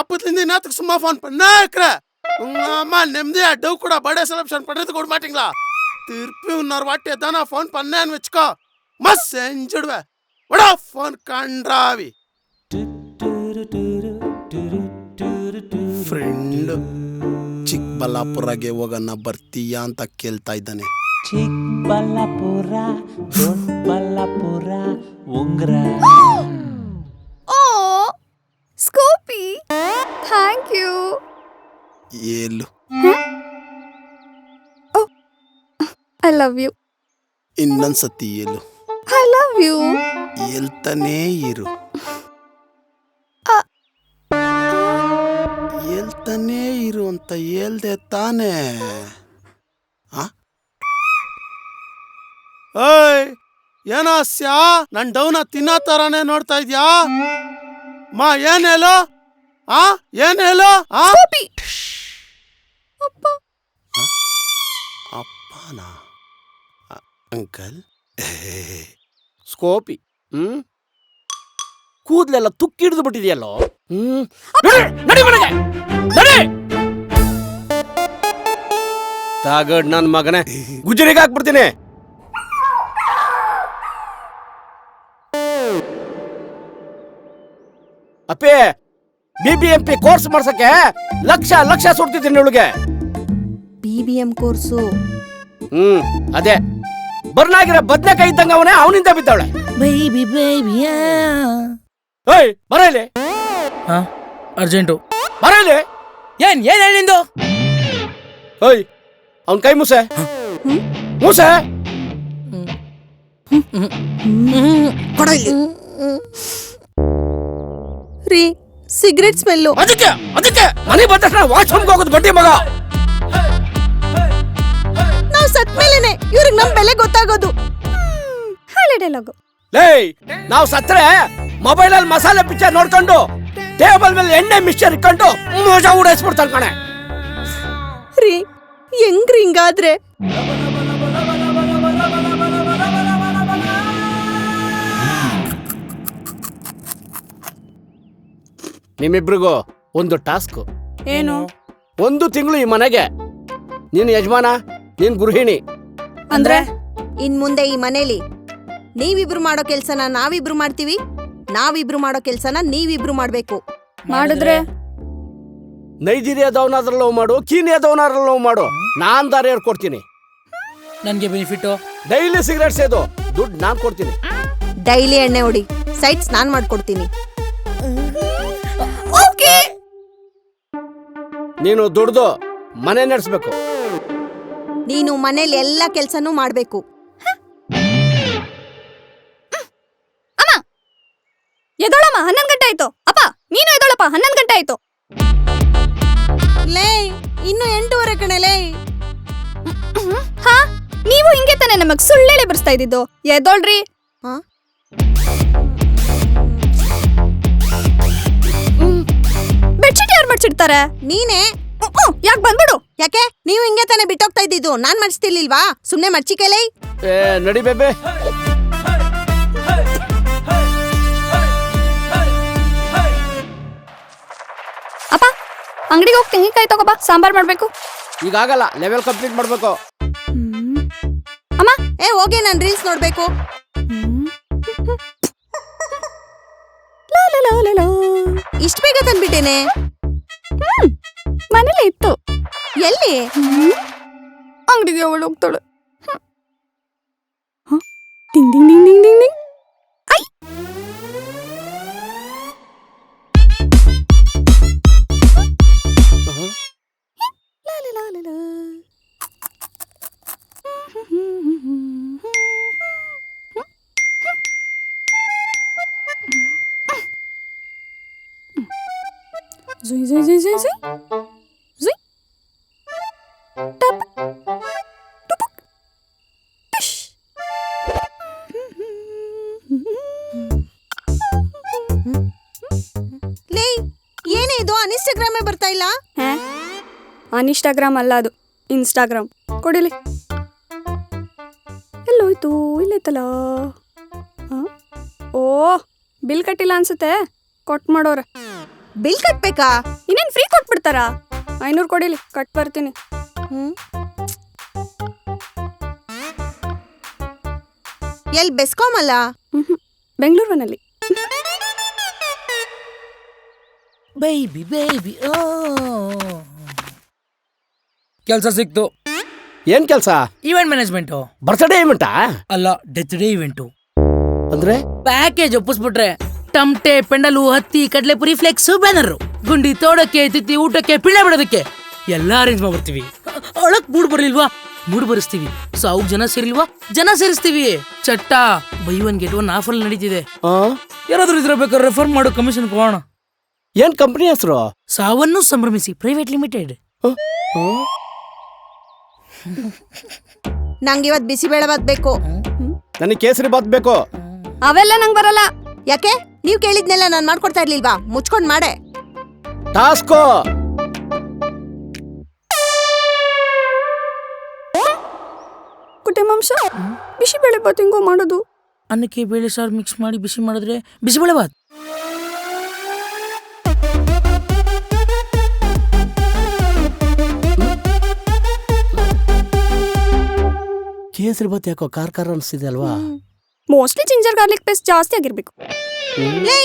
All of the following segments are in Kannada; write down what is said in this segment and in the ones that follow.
அப்பத்துல நேரத்துக்கு சும்மா போன் பண்ண அம்மா நிம்மதியா டவ் கூட பர்த்டே செலிப்ரேஷன் பண்றது கூட மாட்டீங்களா? திருப்பி இன்னொரு வாட்டி தானே போன் பண்ணேன்னு வச்சுக்கோ, மஸ் செஞ்சுடுவேன். வடா போன் கண்டாவி. ಫ್ರೆಂಡ್ ಚಿಕ್ಕಬಳ್ಳಾಪುರಗೆ ಹೋಗೋಣ ಬರ್ತೀಯಾ ಅಂತ ಕೇಳ್ತಾ ಇದ್ದಾನೆ. ಚಿಕ್ಕಬಳ್ಳಾಪುರ ದೊಡ್ಡಬಳ್ಳಾಪುರ ಉಂಗ್ರ. ಓ ಸ್ಕೂಪಿ, ಥ್ಯಾಂಕ್ ಯು. ಏಳು ಐ ಲವ್ ಯು. ಇನ್ನೊಂದ್ಸತಿ ಏಳು. I love you. ಹೇಳ್ತಾನೇ ಇರು, ಹೇಳ್ತಾನೇ ಇರು ಅಂತ ಹೇಳ್ದೆ ತಾನೇ. ಏಯ್ ಏನಾಸ್ಯ, ನನ್ ಡೌನ ತಿನ್ನೋ ತರಾನೇ ನೋಡ್ತಾ ಇದ್ಯಾ? ಮಾ ಏನ್ ಹೇಳು, ಏನ್ ಹೇಳು? ಅಪ್ಪನ ಅಂಕಲ್ ಸ್ಕೋಪಿ ಕೂದ್ಲೆಲ್ಲ ತುಕ್ಕಿಡಿದು ಬಿಟ್ಟಿದೆಯಲ್ಲೋ. ನಡಿ ಮನೆಗೆ ನಡಿ. ತಾಗಡ್ ನನ್ನ ಮಗನೇ, ಗುಜರಿಗೆ ಹಾಕ್ಬಿಡ್ತೀನಿ. ಅಪ್ಪೇ, BBMP ಕೋರ್ಸ್ ಮಾಡ್ಸಕ್ಕೆ ಲಕ್ಷ ಲಕ್ಷ ಸುಡ್ತಿದ್ದೀನಿ ಅವಳಿಗೆ. BBM course? ಅದೇ ಬರ್ನಾಗಿರೋ ಬದ್ನೆಕಾಯಿ ಇದ್ದಂಗ ಅವನೇ, ಅವನಿಂದ ಬಿದ್ದವಳೆ. ಬೇಬಿ ಬೇಬಿ ಏಯ್ ಬರಲಿ, ಅರ್ಜೆಂಟು ಬರಲಿ. ಏನ್ ಏನ್ ಹೇಳಿಂದು? ಏಯ್ ಅವನ್ ಕೈ ಮುಸೆ ಮುಸೆ. ಕೊಡ ಇಲ್ಲಿ. ರೀ, ಸಿಗರೇಟ್ ಸ್ಮೆಲ್ಲು. ಅದಕ್ಕೆ ಮನೆ ಬಂದ ತಕ್ಷಣ ವಾಶ್ರೂಮ್ಗೆ ಹೋಗೋದು ಬಡ್ಡಿ ಮಗ. ನಾವು ಸತ್ ಮೇಲೆನೆ ಇವ್ರಿಗೆ ನಮ್ ಬೆಲೆ ಗೊತ್ತಾಗೋದು. ಹಳೆ ಡೈಲಾಗು. ಲೇಯ್, ನಾವು ಸತ್ರೆ ಮೊಬೈಲ್ ಅಲ್ಲಿ ಮಸಾಲೆ ಪಿಕ್ಚರ್ ನೋಡ್ಕೊಂಡು ಟೇಬಲ್ ಮೇಲೆ ಎಣ್ಣೆ ಮಿಕ್ಸ್ಚರ್ ಇಟ್ಕೊಂಡು ಮೋಜ ಉಡಾಯಿಸ್ಬಿಡ್ತಾನೆ ಕಣೆ. ರೀ, ಹೆಂಗ್ರಿ ಹಿಂಗಾದ್ರೆ? ನಿಮ್ಮಿಬ್ರಿಗೂ ಒಂದು ಟಾಸ್ಕ್. ಏನು? 1 ತಿಂಗಳು ಈ ಮನೆಗೆ ನೀನು ಯಜಮಾನ, ನೀನ್ ಗೃಹಿಣಿ. ಅಂದ್ರೆ ಇನ್ ಮುಂದೆ ಈ ಮನೇಲಿ ನೀವಿಬ್ರು ಮಾಡೋ ಕೆಲ್ಸನ ನಾವಿಬ್ರು ಮಾಡ್ತೀವಿ, ನಾವಿಬ್ರು ಮಾಡೋ ಕೆಲ್ಸನ ನೀವಿಬ್ರು ಮಾಡ್ಬೇಕು. ಮಾಡಿದ್ರೆ ನೈಜೀರಿಯಾದವನಾದ್ರೂ ಲವ್ ಮಾಡು, ಕೀನಿಯಾದವನಾದ್ರೂ ಲವ್ ಮಾಡು, ನಾನ್ ದಾರಿ ಕೊಡ್ತೀನಿ. ನನ್ಗೆ ಬೆನಿಫಿಟ್ ಡೈಲಿ ಸಿಗರೇಟ್ ಸೇದು ದುಡ್ಡು ನಾನ್ ಕೊಡ್ತೀನಿ. ಡೈಲಿ ಎಣ್ಣೆ ಹೊಡಿ, ಸೈಟ್ಸ್ ನಾನ್ ಮಾಡ್ಕೊಡ್ತೀನಿ. ನೀನು ದುಡ್ದು ಮನೆ ನಡೆಸ್ಬೇಕು. ನೀನು ಮನೇಲಿ ಎಲ್ಲ ಕೆಲ್ಸನೂ ಮಾಡ್ಬೇಕು. ಅಮ್ಮ ಎದೋಳಮ್ಮ, 11 ಗಂಟೆ ಆಯ್ತು. ಅಪ್ಪ ನೀನು ಎದೋಳಪ್ಪ, 11 ಗಂಟೆ ಆಯ್ತು. ಲೇ, ಇನ್ನು 8:15 ಕಣೆ ಲೇ. ಹಾ, ನೀವು ಹಿಂಗೆ ತಾನೆ ನಮಗ್ ಸುಳ್ಳೇಳೆ ಬರ್ಸ್ತಾ ಇದ್ದಿದ್ದು. ಎದೋಳ್ರಿ. ಬೆಡ್ಶೀಟ್ ಯಾರು ಮಡ್ಚಿಡ್ತಾರೆ? ನೀನೇ. ಯಾಕೆ ಬಂದ್ಬಿಡು. ಯಾಕೆ ನೀವು ಹಿಂಗೆ ತಾನೆ ಬಿಟ್ಟೋಗ್ತಾ ಇದ್ದಿದ್ದು? ನಾನ್ ಮಡ್ಸ್ತಿರ್ಲಿಲ್ವಾ? ಸುಮ್ನೆ ಮಡ್ಚಿಕಲೇ. ನಡಿ ಬೇಬೆ. ಅಪ್ಪ ಅಂಗಡಿಗೆ ಹೋಗಿ ತೆಂಗಿನಕಾಯಿ ತಗೋಬಾ, ಸಾಂಬಾರ್ ಮಾಡ್ಬೇಕು. ಈಗಾಗಲ್ಲ, ಲೆವೆಲ್ ಕಂಪ್ಲೀಟ್ ಮಾಡ್ಬೇಕು. ಅಮ್ಮ ಹೋಗಿ ನಾನ್ ರೀಲ್ಸ್ ನೋಡ್ಬೇಕು. ಇಷ್ಟ ಬೇಗ ತಂದ್ಬಿಟ್ಟೇನೆ. ಮನೇಲಿ ಇತ್ತು. ಎಲ್ಲಿ? ಅಂಗಡಿಗೆ ಅವಳು ಹೋಗ್ತಾಳೆ. Ding ding ding ding ding ding. I Zui zui zui zui zui zui tap tupuk tish. ಲೇ, ಏನೇ ಇದು? ಅನ್ಇನ್ಸ್ಟಾಗ್ರಾಮೇ ಬರ್ತಾ ಇಲ್ಲ. ಅನ್ಇನ್ಸ್ಟಾಗ್ರಾಮ್ ಅಲ್ಲ, ಅದು ಇನ್ಸ್ಟಾಗ್ರಾಮ್. ಕೊಡಿಲಿ. ಎಲ್ಲೋಯ್ತು? ಇಲ್ಲೈತಲ್ಲ. ಓ ಬಿಲ್ ಕಟ್ಟಿಲ್ಲ ಅನ್ಸುತ್ತೆ, ಕೊಟ್ ಮಾಡೋರೆ. ಬಿಲ್ ಕಟ್ಬೇಕಾ? ಇನ್ನೇನ್ ಫ್ರೀ ಕೊಟ್ಬಿಡ್ತಾರಾ? 500 ಕೊಡಿಲಿ, ಕಟ್ ಬರ್ತೀನಿ. ಎಲ್ ಬೆಸ್ಕಾಮ್ ಅಲ್ಲ? ಬೆಂಗಳೂರಿನಲ್ಲಿ. ಬೇಬಿ ಬೇಬಿ ಓ ಕೆಲಸ ಸಿಕ್ತು. ಏನ್ ಕೆಲ್ಸ? Event management. ಬರ್ತ್ಡೇ ಇವೆಂಟಾ? ಅಲ್ಲ, ಡೆತ್ ಡೇ ಇವೆಂಟು. ಅಂದ್ರೆ ಪ್ಯಾಕೇಜ್ ಒಪ್ಪಿಸ್ಬಿಟ್ರೆ ಟಮಟೆ, ಪೆಂಡಲು, ಹತ್ತಿ, ಕಡ್ಲೆಪುರಿ, ಫ್ಲೆಕ್ಸ್, ಬ್ಯಾನರ್, ಗುಂಡಿ ತೋಡಕ್ಕೆ, ತಿತ್ತಿ, ಊಟಕ್ಕೆ, ಪಿಳ್ಳೆ ಬಿಡೋದಕ್ಕೆ ಎಲ್ಲ ಅರೇಂಜ್ ಮಾಡ್ಬಿಡ್ತೀವಿ. ಒಳಕ್ ಮೂಡ್ ಬರ್ಲಿಲ್ವಾ, ಮೂಡ್ ಬರಿಸ್ತೀವಿ. 1000 ಜನ ಸೇರಿಲ್ವಾ, ಜನ ಸೇರಿಸ್ತೀವಿ. ಚಟ್ಟ ಬೈ 1 get 1 ಆಫರ್ ನಡೀತಿದೆ. ಯಾರಾದ್ರೂ ಇದ್ರ ಬೇಕಾದ್ರೆ ರೆಫರ್ ಮಾಡೋ, ಕಮಿಷನ್ ಕೊಡೋಣ. ಏನ್ ಕಂಪನಿ ಹೆಸರು? ಸಾವನ್ನು ಸಂಭ್ರಮಿಸಿ ಪ್ರೈವೇಟ್ ಲಿಮಿಟೆಡ್. ನಂಗೆ ಇವತ್ ಬಿಸಿಬೇಳೆ ಬಾತ್ ಬೇಕು. ನನಗೆ ಕೇಸರಿ ಬಾತ್ ಬೇಕು. ಅವೆಲ್ಲ ನಂಗ್ ಬರಲ್ಲ. ಯಾಕೆ? ನೀವ್ ಕೇಳಿದ್ನೆಲ್ಲ ನಾನ್ ಮಾಡ್ಕೊಡ್ತಾ ಇರ್ಲಿಲ್ವಾ? ಮುಚ್ಕೊಂಡ್ ಮಾಡೆ. ಟಾಸ್ಕೋ. ಕುಟುಂಬಾಂಶ ಬಿಸಿಬೇಳೆ ಬಾತ್ ಹೆಂಗೋ ಮಾಡೋದು? ಅನ್ನಕ್ಕೆ ಬೇಳೆ ಸಾರು ಮಿಕ್ಸ್ ಮಾಡಿ ಬಿಸಿ ಮಾಡಿದ್ರೆ ಬಿಸಿಬೇಳೆ ಬಾತ್. ಕೇಸರಿ ಬಾತ್ ಯಾಕೋ ಖಾರ ಅನ್ಸ್ತಿದೆ ಅಲ್ವಾ? ಮೋಸ್ಟ್ಲಿ ಜಿಂಜರ್ ಗಾರ್ಲಿಕ್ ಪೇಸ್ಟ್ ಜಾಸ್ತಿ ಆಗಿರ್ಬೇಕು. ಲೇ,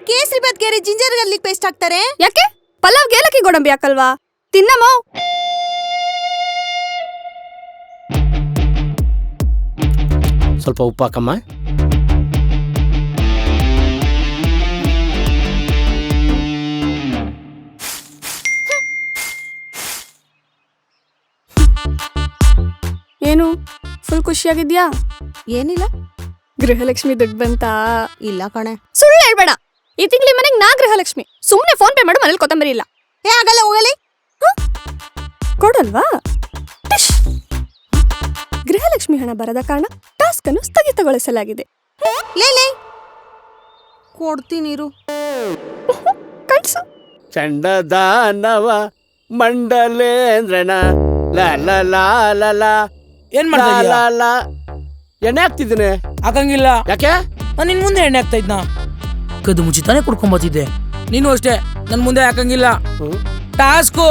ಕೇಸರಿ ಬಾತ್ಗೆ ಜಿಂಜರ್ ಗಾರ್ಲಿಕ್ ಪೇಸ್ಟ್ ಹಾಕ್ತಾರೆ? ಯಾಕೆ? ಪಲಾವ್ಗೆ ಏಲಕ್ಕಿ ಗೋಡಂಬಿ ಹಾಕಲ್ವಾ? ತಿನ್ನಮ್ಮ. ಸ್ವಲ್ಪ ಉಪ್ಪು ಹಾಕಮ್ಮ. ಏನು ಫುಲ್ ಖುಷಿಯಾಗಿದ್ಯಾ? ಏನಿಲ್ಲ. ಗೃಹಲಕ್ಷ್ಮಿ ದುಡ್ಡು ಬಂತಾ? ಇಲ್ಲ ಕಣೆ. ಸುಳ್ಳು ಹೇಳ್ಬೇಡ. ಈ ತಿಂಗಳ ಮನೆಗೆ ನಾ ಗೃಹಲಕ್ಷ್ಮಿ. ಸುಮ್ನೆ ಫೋನ್ ಪೇ ಮಾಡು, ಮನೇಲಿ ಕೊತ್ತಂಬರಿ ಇಲ್ಲ. ಏ ಆಗಲ್ಲ, ಹೋಗಲಿ. ಕೊಡಲ್ವಾ? ಟಿಶ್. ಗೃಹಲಕ್ಷ್ಮಿ ಹಣ ಬರದ ಕಾರಣ ಟಾಸ್ಕ್ ಅನ್ನು ಸ್ಥಗಿತಗೊಳಿಸಲಾಗಿದೆ. ಲೇ ಕೊಡ್ತೀನಿರು. ಕಳ್ಸು. ಚಂಡದಾನವ ಮಂಡಲೇಂದ್ರನ ಲ ಏನ್ ಮಾಡ್ತಾ ಎಣ್ಣೆ ಹಾಕ್ತಿದ್ದೀನಿ. ಹಾಕಂಗಿಲ್ಲ. ಯಾಕೆ? ನಾನು ನಿನ್ ಮುಂದೆ ಎಣ್ಣೆ ಹಾಕ್ತಾ ಇದ್ನ, ಕದ್ದು ಮುಚ್ಚಿ ತಾನೇ ಕುಡ್ಕೊಂಬತ್ತಿದ್ದೆ. ನೀನು ಅಷ್ಟೇ ನನ್ ಮುಂದೆ ಹಾಕಂಗಿಲ್ಲ. ಟಾಸ್ಕು.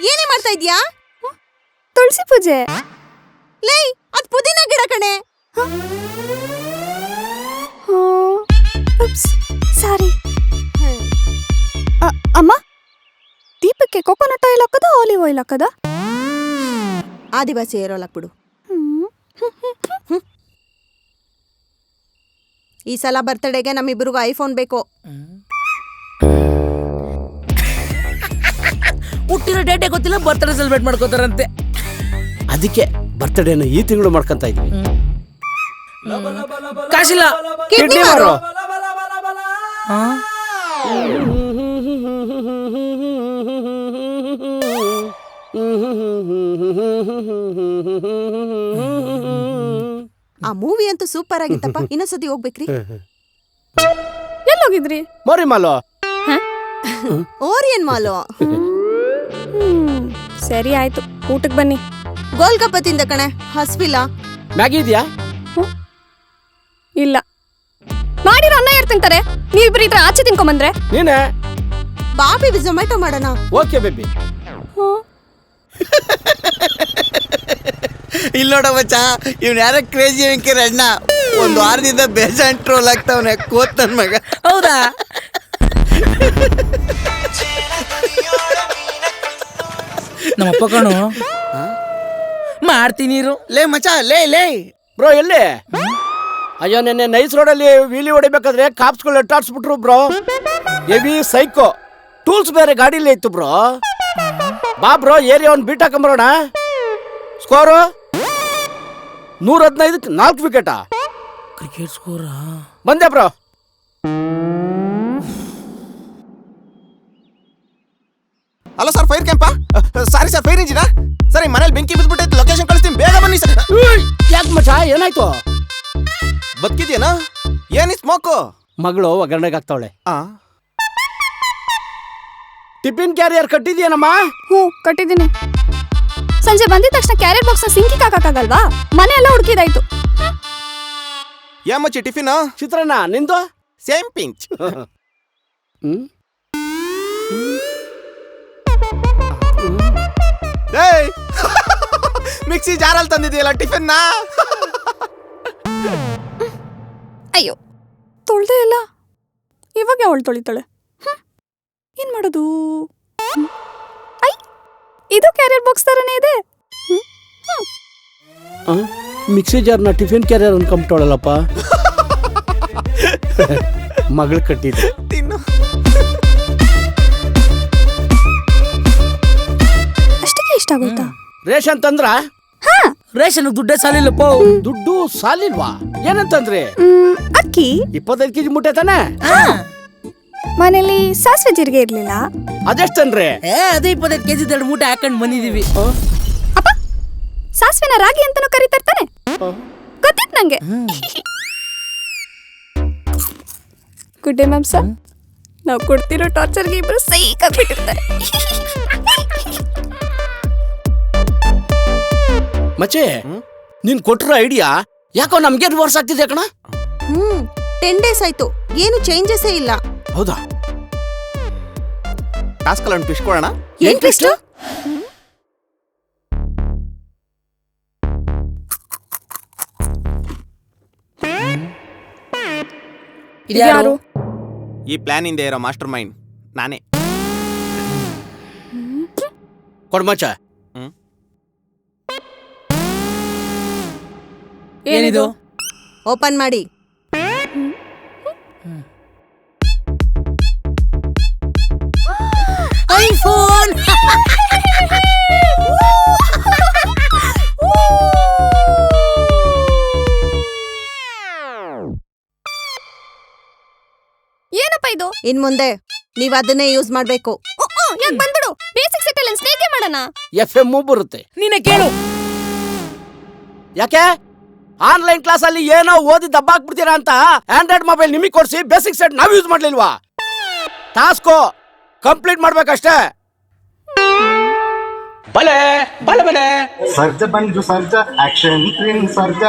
ಏನೇ ಮಾಡ್ತಾ ಇದ್ಯಾ? ತುಳಸಿ ಪೂಜೆ. ಲೇ, ಅದ್ ಪುದೀನ ಗಿಡ ಕಣೆ. ಸಾರಿ. ಅಮ್ಮ, ದೀಪಕ್ಕೆ ಕೊಕೊನಟ್ ಆಯಿಲ್ ಹಾಕದ, ಆಲಿವ್ ಆಯಿಲ್ ಹಾಕದ? ಆದಿವಾಸಿ ಏರೋಲ್ ಹಾಕ್ಬಿಡು. ಈ ಸಲ ಬರ್ತ್ಡೇಗೆ ನಮ್ಮಿಬ್ರಿಗೂ ಐಫೋನ್ ಬೇಕು. ಹುಟ್ಟಿರೋ ಡೇಟೆ ಗೊತ್ತಿಲ್ಲ, ಬರ್ತ್ಡೇ ಸೆಲೆಬ್ರೇಟ್ ಮಾಡ್ಕೋತಾರಂತೆ. ಅದಕ್ಕೆ ಬರ್ತ್ಡೇನ ಈ ತಿಂಗಳು ಮಾಡ್ಕೊಂತ ಇದೀವಿ. ಕಾಶಿಲ್ಲ. ಕಿಡ್ನಿ ಮಾರು. ಆ ಮೂವಿ ಅಂತೂ ಸೂಪರ್ ಆಗಿತ್ತಪ್ಪ. ಇನ್ನೊಂದ್ಸತಿ ಹೋಗ್ಬೇಕ್ರಿ. ಎಲ್ಲೋಗಿದ್ರಿ? ಮೋರಿ ಮಾಲು. ಓರಿಯನ್ ಮಾಲು. ಸರಿ ಆಯ್ತು, ಊಟಕ್ಕೆ ಬನ್ನಿ. ಗೋಲ್ಗಪ್ಪ ತಿಂದ ಕಣೆ, ಹಸ್ವಿಲ್ಲ. ಮ್ಯಾಗಿ ಇದೆಯಾ? ಇಲ್ಲ. ಮಾಡಿರೋ ಅನ್ನ ಯಾರು ತಿಂತಾರೆ? ನೀವಿಬ್ರು ಇದ್ರ ಆಚೆ ತಿನ್ಕೊಂಬಂದ್ರೆ? ನೀನೆ ಬಾ ಬೇಬಿ, ಝೊಮ್ಯಾಟೊ ಮಾಡೋಣ. Okay baby. ಇಲ್ಲ ನೋಡ ಮಚ್ಚ, ಇವ್ನ ಯಾರ ಕ್ರೇಜಿ ವೆಂಕರ್ ಅಣ್ಣ. ಒಂದು ವಾರದಿಂದ ಬೇಜಾನ್ ಟ್ರೋಲ್ ಆಗ್ತಾವನೆ ಕೋತ್ ನನ್ ಮಗ. ಹೌದಾ? ನಮ್ಮಪ್ಪ ಕಣು ಮಾಡ್ತೀನಿ. ಲೇ ಮಚ್ಚ, ಲೇ ಬ್ರೋ ಎಲ್ಲಿ? ಅಯ್ಯೋ, ನೆನ್ನೆ ನೈಸ್ ರೋಡಲ್ಲಿ ವೀಲಿ ಹೊಡಿಬೇಕಾದ್ರೆ ಕಾಪ್ಸ್ಗಳು ಎಟ್ಟಾಡ್ಸ್ಬಿಟ್ರು ಬ್ರೋ. Heavy psycho. ಟೂಲ್ಸ್ ಬೇರೆ ಗಾಡಿಲೇ ಇತ್ತು ಬ್ರೋ. ಬಾ ಬ್ರೋ, ಏರಿಯಾ ಒಂದು ಬೀಟ್ ಹಾಕೊಂಬರೋಣ. ಸ್ಕೋರು 115ಕ್ಕೆ 4 ವಿಕೆಟಾ? ಕ್ರಿಕೆಟ್ ಸ್ಕೋರಾ? ಬಂದೆ ಬ್ರೋ. ಹಲೋ ಸರ್, ಫೈರ್ ಕ್ಯಾಂಪಾ? ಸಾರಿ ಸರ್, ಫೈರ್ ಇಂಜಿನಾ? ಸರಿ, ಮನೇಲಿ ಬೆಂಕಿ ಬಿದ್ಬಿಟ್ಟೈತೆ, ಲೊಕೇಶನ್ ಕಳಿಸ್ತೀನಿ, ಬೇಗ ಬನ್ನಿ ಸರ್. ಯಾಕೆ ಮಚ್ಚ, ಏನಾಯ್ತು? ಬದುಕಿದ್ಯೇನಾ? ಏನಿ ಸ್ಮೋಕು? ಮಗಳು ಒಗ್ಗರಣೆಗೆ ಹಾಕ್ತಾವಳೆ. ಆ ಟಿಫಿನ್ ಕ್ಯಾರಿಯರ್ ಕಟ್ಟಿದ್ಯೇನಮ್ಮ? ಹ್ಞೂ, ಕಟ್ಟಿದ್ದೀನಿ. ಸಂಜೆ ಬಂದಿದ ತಕ್ಷಣ ಕ್ಯಾರಿಯರ್ ಬಾಕ್ಸ್ ನ ಸಿಂಕಿಗೆ ಹಾಕಕ್ಕಾಗಲ್ವಾ? ಮನೆ ಎಲ್ಲ ಹುಡುಕಿದಾಯ್ತು. ಯಾ ಮಚ್ಚಿ ಟಿಫಿನ್ ಚಿತ್ರಾನ್ನ ನಿಂದು ಸೇಮ್ ಪಿಂಚ್. ಏಯ್ ಮಿಕ್ಸಿ ಜಾರಲ್ಲಿ ತಂದಿದೆಯಲ್ಲ ಟಿಫಿನ್. ಅಯ್ಯೋ, ತೊಳ್ದೆ ಇಲ್ಲ. ಇವಾಗ ಅವಳು ತೊಳಿತಾಳೆ. ಏನ್ ಮಾಡೋದು? ಐ, ಇದು ಕ್ಯಾರಿಯರ್ ಬಾಕ್ಸ್ ತರನೇ ಇದೆ. ಮಿಕ್ಸಿ ಜಾರ್ನ ಟಿಫಿನ್ ಕ್ಯಾರಿಯರ್ ಅನ್ಕೊಂಬಿಟ್ಟವಳಲ್ಲಪ್ಪ. ಮಗಳು ಕಟ್ಟಿದ್ದು ತಿನ್ನು. ಅಷ್ಟಕ್ಕೆ ಇಷ್ಟ ಆಗೋಯ್ತಾ? ರೇಷನ್ ತಂದ್ರ? ರೇಷನ್ ದುಡ್ಡೇ ಸಾಲಿಲ್ಲಪ್ಪ. ದುಡ್ಡು ಸಾಲಿಲ್ವಾ? ಏನಂತಂದ್ರಿ? ಅಕ್ಕಿ 25 ಕೆಜಿ ಮುಟ್ಟೆ ತಾನೆ? ಮನೇಲಿ ಸಾಸಿವೆ ಜೀರಿಗೆ ಇರ್ಲಿಲ್ಲ. ಅದೆಷ್ಟನ್ರಿ? ಅದು 25 ಕೆಜಿ 2 ಮೂಟೆ ಹಾಕೊಂಡ್ ಬಂದಿದೀವಿ. ಅಪ್ಪ, ಸಾಸಿವೆನ ರಾಗಿ ಅಂತಾನೂ ಕರೀತಾನೆ. ಗೊತ್ತಿತ್ತು ನಂಗೆ. Good day ma'am sir. ನಾವು ಕೊಡ್ತಿರೋ ಟಾರ್ಚರ್ಗೆ ಇಬ್ರು ಸೈಕ್ ಆಗ್ಬಿಟ್ಟಿರ್ತಾರೆ. ಮಚ್ಚೆ, ನೀನ್ ಕೊಟ್ಟಿರೋ ಐಡಿಯಾ ಯಾಕೋ ನಮ್ಗೆ ರಿವರ್ಸ್ ಆಗ್ತಿದೆ ಕಣ. 10 days ಆಯ್ತು, ಏನು ಚೇಂಜಸ್ಸೇ ಇಲ್ಲ. ಹೌದಾ? ಟಾಸ್ಕ್ ಅಲ್ಲಿ ಟ್ವಿಸ್ಟ್ ಕೊಡೋಣ. ಏನ್ ಟ್ವಿಸ್ಟ್? ಇದ್ಯಾರು? ಈ ಪ್ಲಾನ್ ಹಿಂದೆ ಇರೋ ಮಾಸ್ಟರ್ ಮೈಂಡ್ ನಾನೇ. ಕೊಡ್ ಮಚ್ಚ. ಏನಿದು? ಓಪನ್ ಮಾಡಿ. ಐಫೋನ್. ಏನಪ್ಪ ಇದು? ಇನ್ ಮುಂದೆ ನೀವ್ ಅದನ್ನೇ ಯೂಸ್ ಮಾಡ್ಬೇಕು. ಯಾಕೆ ಬಂದ್ಬಿಡು, ಬೇಸಿಕ್ ಸೆಟ್ ಅಲ್ಲಿ ಸ್ನೇಕೆ ಮಾಡೋಣ. FM ಬರುತ್ತೆ. ನೀನೆ ಕೇಳು. ಯಾಕೆ ಆನ್ಲೈನ್ ಕ್ಲಾಸ್ ಅಲ್ಲಿ ಏನೋ ಓದಿ ದಬ್ಬ ಹಾಕ್ಬಿಡ್ತೀರಾ ಅಂತ ಆಂಡ್ರಾಯ್ಡ್ ಮೊಬೈಲ್ ನಿಮಗೆ ಕೊಡ್ಸಿ ಬೇಸಿಕ್ ಸೆಟ್ ನಾವ್ ಯೂಸ್ ಮಾಡ್ಲಿಲ್ವಾ? ಟಾಸ್ಕ್ ಕಂಪ್ಲೀಟ್ ಮಾಡ್ಬೇಕಷ್ಟೇ. ಬಲೆ ಬಲೆ ಬಲೆ ಸರ್ಜ ಬಂದು ಸರ್ಜ ಆಕ್ಷನ್ ಕ್ವೀನ್ ಸರ್ಜ.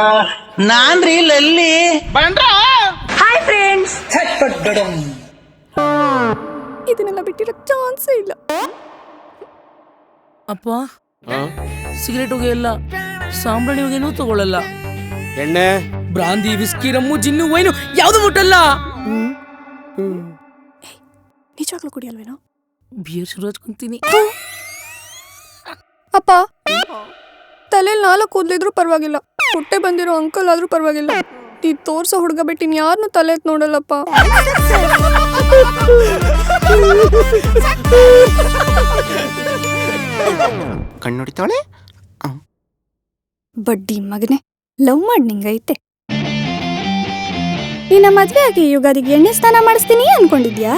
ನಾನ್ರಿ ಲಲ್ಲಿ ಬಂದ್ರ. Hi friends. ಛಟ್ಪಟ್ಟಡಂ. ಇದನ್ನೆಲ್ಲ ಬಿಟ್ಟಿರೋ ಚಾನ್ಸೇ ಇಲ್ಲ. ಅಪ್ಪ, ಸಿಗರೇಟ್ ಹೊಗೆ ಇಲ್ಲ, ಸಾಂಬ್ರಾಣಿ ಹೊಗೆನೂ ತಗೊಳ್ಳಲ್ಲ. ಎಣ್ಣೆ, brandy, whisky, rum, gin, wine ಯಾವ್ದು ಮುಟ್ಟಲ್ಲ. ನಿಜವಾಗ್ಲೂ ಕುಡಿಯಲ್ವೇನೋ? ಬಿಯರ್ ಶುರು ಹಚ್ಕೊಂತೀನಿ. ಅಪ್ಪ, ತಲೆಯಲ್ಲಿ 4 ಕೂದ್ಲಿದ್ರು ಪರವಾಗಿಲ್ಲ, ಹೊಟ್ಟೆ ಬಂದಿರೋ ಅಂಕಲ್ ಆದ್ರೂ ಪರವಾಗಿಲ್ಲ. ಈ ತೋರ್ಸೋ ಹುಡುಗ ಬಿಟ್ಟು ಇನ್ಯಾರನ್ನೂ ತಲೆ ಎತ್ತಿ ನೋಡಲ್ಲಪ್ಪ. ಕಣ್ಣುಡಿತಾವಳೆ. ಬಡ್ಡಿ ಮಗನೆ, ಲವ್ ಮಾಡಿ ನಿಂಗೈತೆ. ನಿನ್ನ ಮದ್ವೆ ಆಗಿ ಯುಗಾದಿಗೆ ಎಣ್ಣೆ ಸ್ನಾನ ಮಾಡಿಸ್ತೀನಿ ಅನ್ಕೊಂಡಿದ್ಯಾ?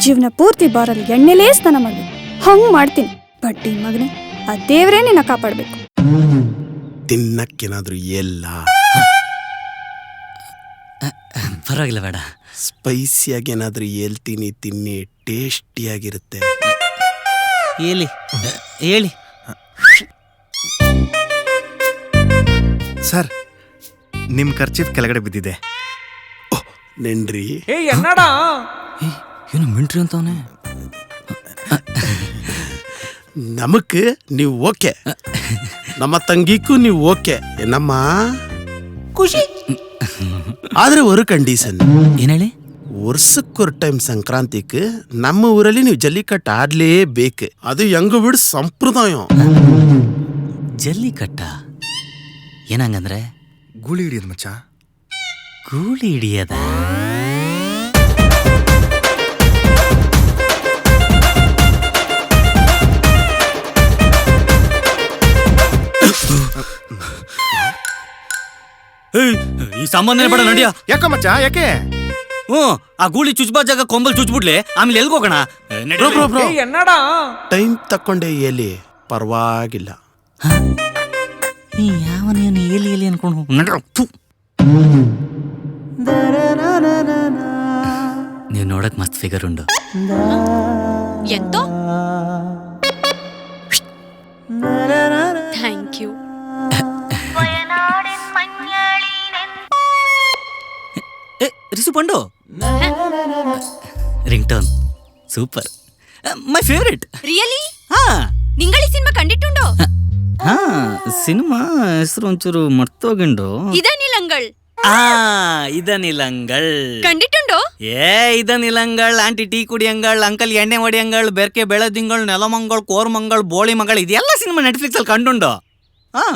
ಜೀವನ ಪೂರ್ತಿ ಬಾರಲ್ಲಿ ಎಣ್ಣೆಲೇ ಸ್ನಾನ ಮಾಡ್ಬೇಕು. ಹಂಗ್ ಮಾಡ್ತೀನಿ. ಬಡ್ಡಿ ಮಗನೆ, ಆ ದೇವ್ರೇ ನಿನ್ನ ಕಾಪಾಡ್ಬೇಕು. ತಿನ್ನಕ್ಕೇನಾದ್ರೂ ಎಲ್ಲ ಪರವಾಗಿಲ್ಲ ಬೇಡ. ಸ್ಪೈಸಿಯಾಗಿ ಏನಾದ್ರೂ ಹೇಳ್ತೀನಿ, ತಿನ್ನಿ, ಟೇಸ್ಟಿಯಾಗಿರುತ್ತೆ. ಹೇಳಿ ಹೇಳಿ ಸರ್, ನಿಮ್ ಖರ್ಚಿಫ್ ಕೆಳಗಡೆ ಬಿದ್ದಿದೆ. ನೆನ್ರಿ. ಏನು ಮಿಂಟ್ರಿ ಅಂತವನೇ. ನಮಕ್ ನೀವು ಓಕೆ, ನಮ್ಮ ತಂಗಿಗೂ ನೀವು ಓಕೆ ಏನಮ್ಮ? ಖುಷಿ. ಆದ್ರೆ ஒரு ಕಂಡೀಷನ್. ಏನ್ ಹೇಳಿ? ವರ್ಷಕ್ಕೊಂದು ಟೈಮ್ ಸಂಕ್ರಾಂತಿಕ್ ನಮ್ಮ ಊರಲ್ಲಿ ನೀವು ಜಲ್ಲಿಕಟ್ಟು ಆಡ್ಲೇಬೇಕು. ಅದು ಹೆಂಗ ಬಿಡು ಸಂಪ್ರದಾಯ. ಜಲ್ಲಿಕಟ್ಟ ಏನಂಗಂದ್ರೆ? ಗೂಳಿ ಹಿಡಿಯೋದು ಮಚ್ಚ. ಗೂಳಿ ಹಿಡಿಯದ? ಈ ಸಾಮಾನ್ಯ ಬೇಡ ನಡಿಯ. ಯಾಕ ಮಚ್ಚ, ಯಾಕೆ? ಆ ಗೂಳಿ ಚುಚ್ಬಾ ಜಾಗ ಕೊಂಬಲ್ ಚುಚ್ಬಿಡ್ಲಿ, ಆಮೇಲೆ ಎಲ್ಗೋಗೋಣ? ಟೈಮ್ ತಕೊಂಡೆ ಎಲ್ಲಿ ಪರವಾಗಿಲ್ಲ. ಯಾವನೇನು ಎಲ್ಲಿ ಎಲ್ಲಿ ಅನ್ಕೊಂಡು ನಡ್ರ. ನೀವು ನೋಡಕ್ ಮಸ್ತ್ ಫಿಗರ್ ಉಂಡು. ಎಂತೋ ರಿಸು ಪಂಡು ring tone super my favourite really ಹಾ ನಿಂಗಳಿ ಸಿನಿಮಾ ಕಂಡಿಟ್ಟುಂಡೋ ಹಾ ಸಿನಿಮಾ ಹೆಸರು ಒಂಚೂರು ಮರ್ತೋಗಿಂಡು ಇದನಿಲಂಗಳ್ ಇದನಿಲಂಗಳ್ ಕಂಡಿಟ್ಟುಂಡೋ ಇದನಿಲಂಗಳ್ ಆಂಟಿ ಟೀ ಕುಡಿಯಂಗಳ್ ಅಂಕಲ್ ಎಣ್ಣೆ ಹೊಡಿಯಂಗಳ್ ಬೆರ್ಕೆ ಬೆಳೆದಿಂಗಳ್ ನೆಲಮಂಗಳ್ ಕೋರ್ಮಂಗಳ್ ಬೋಳಿ ಮಗಳ್ ಇದೆಲ್ಲ ಸಿನಿಮಾ ನೆಟ್ಫ್ಲಿಕ್ಸ್ ಅಲ್ಲಿ ಕಂಡುಂಡು ಹಾ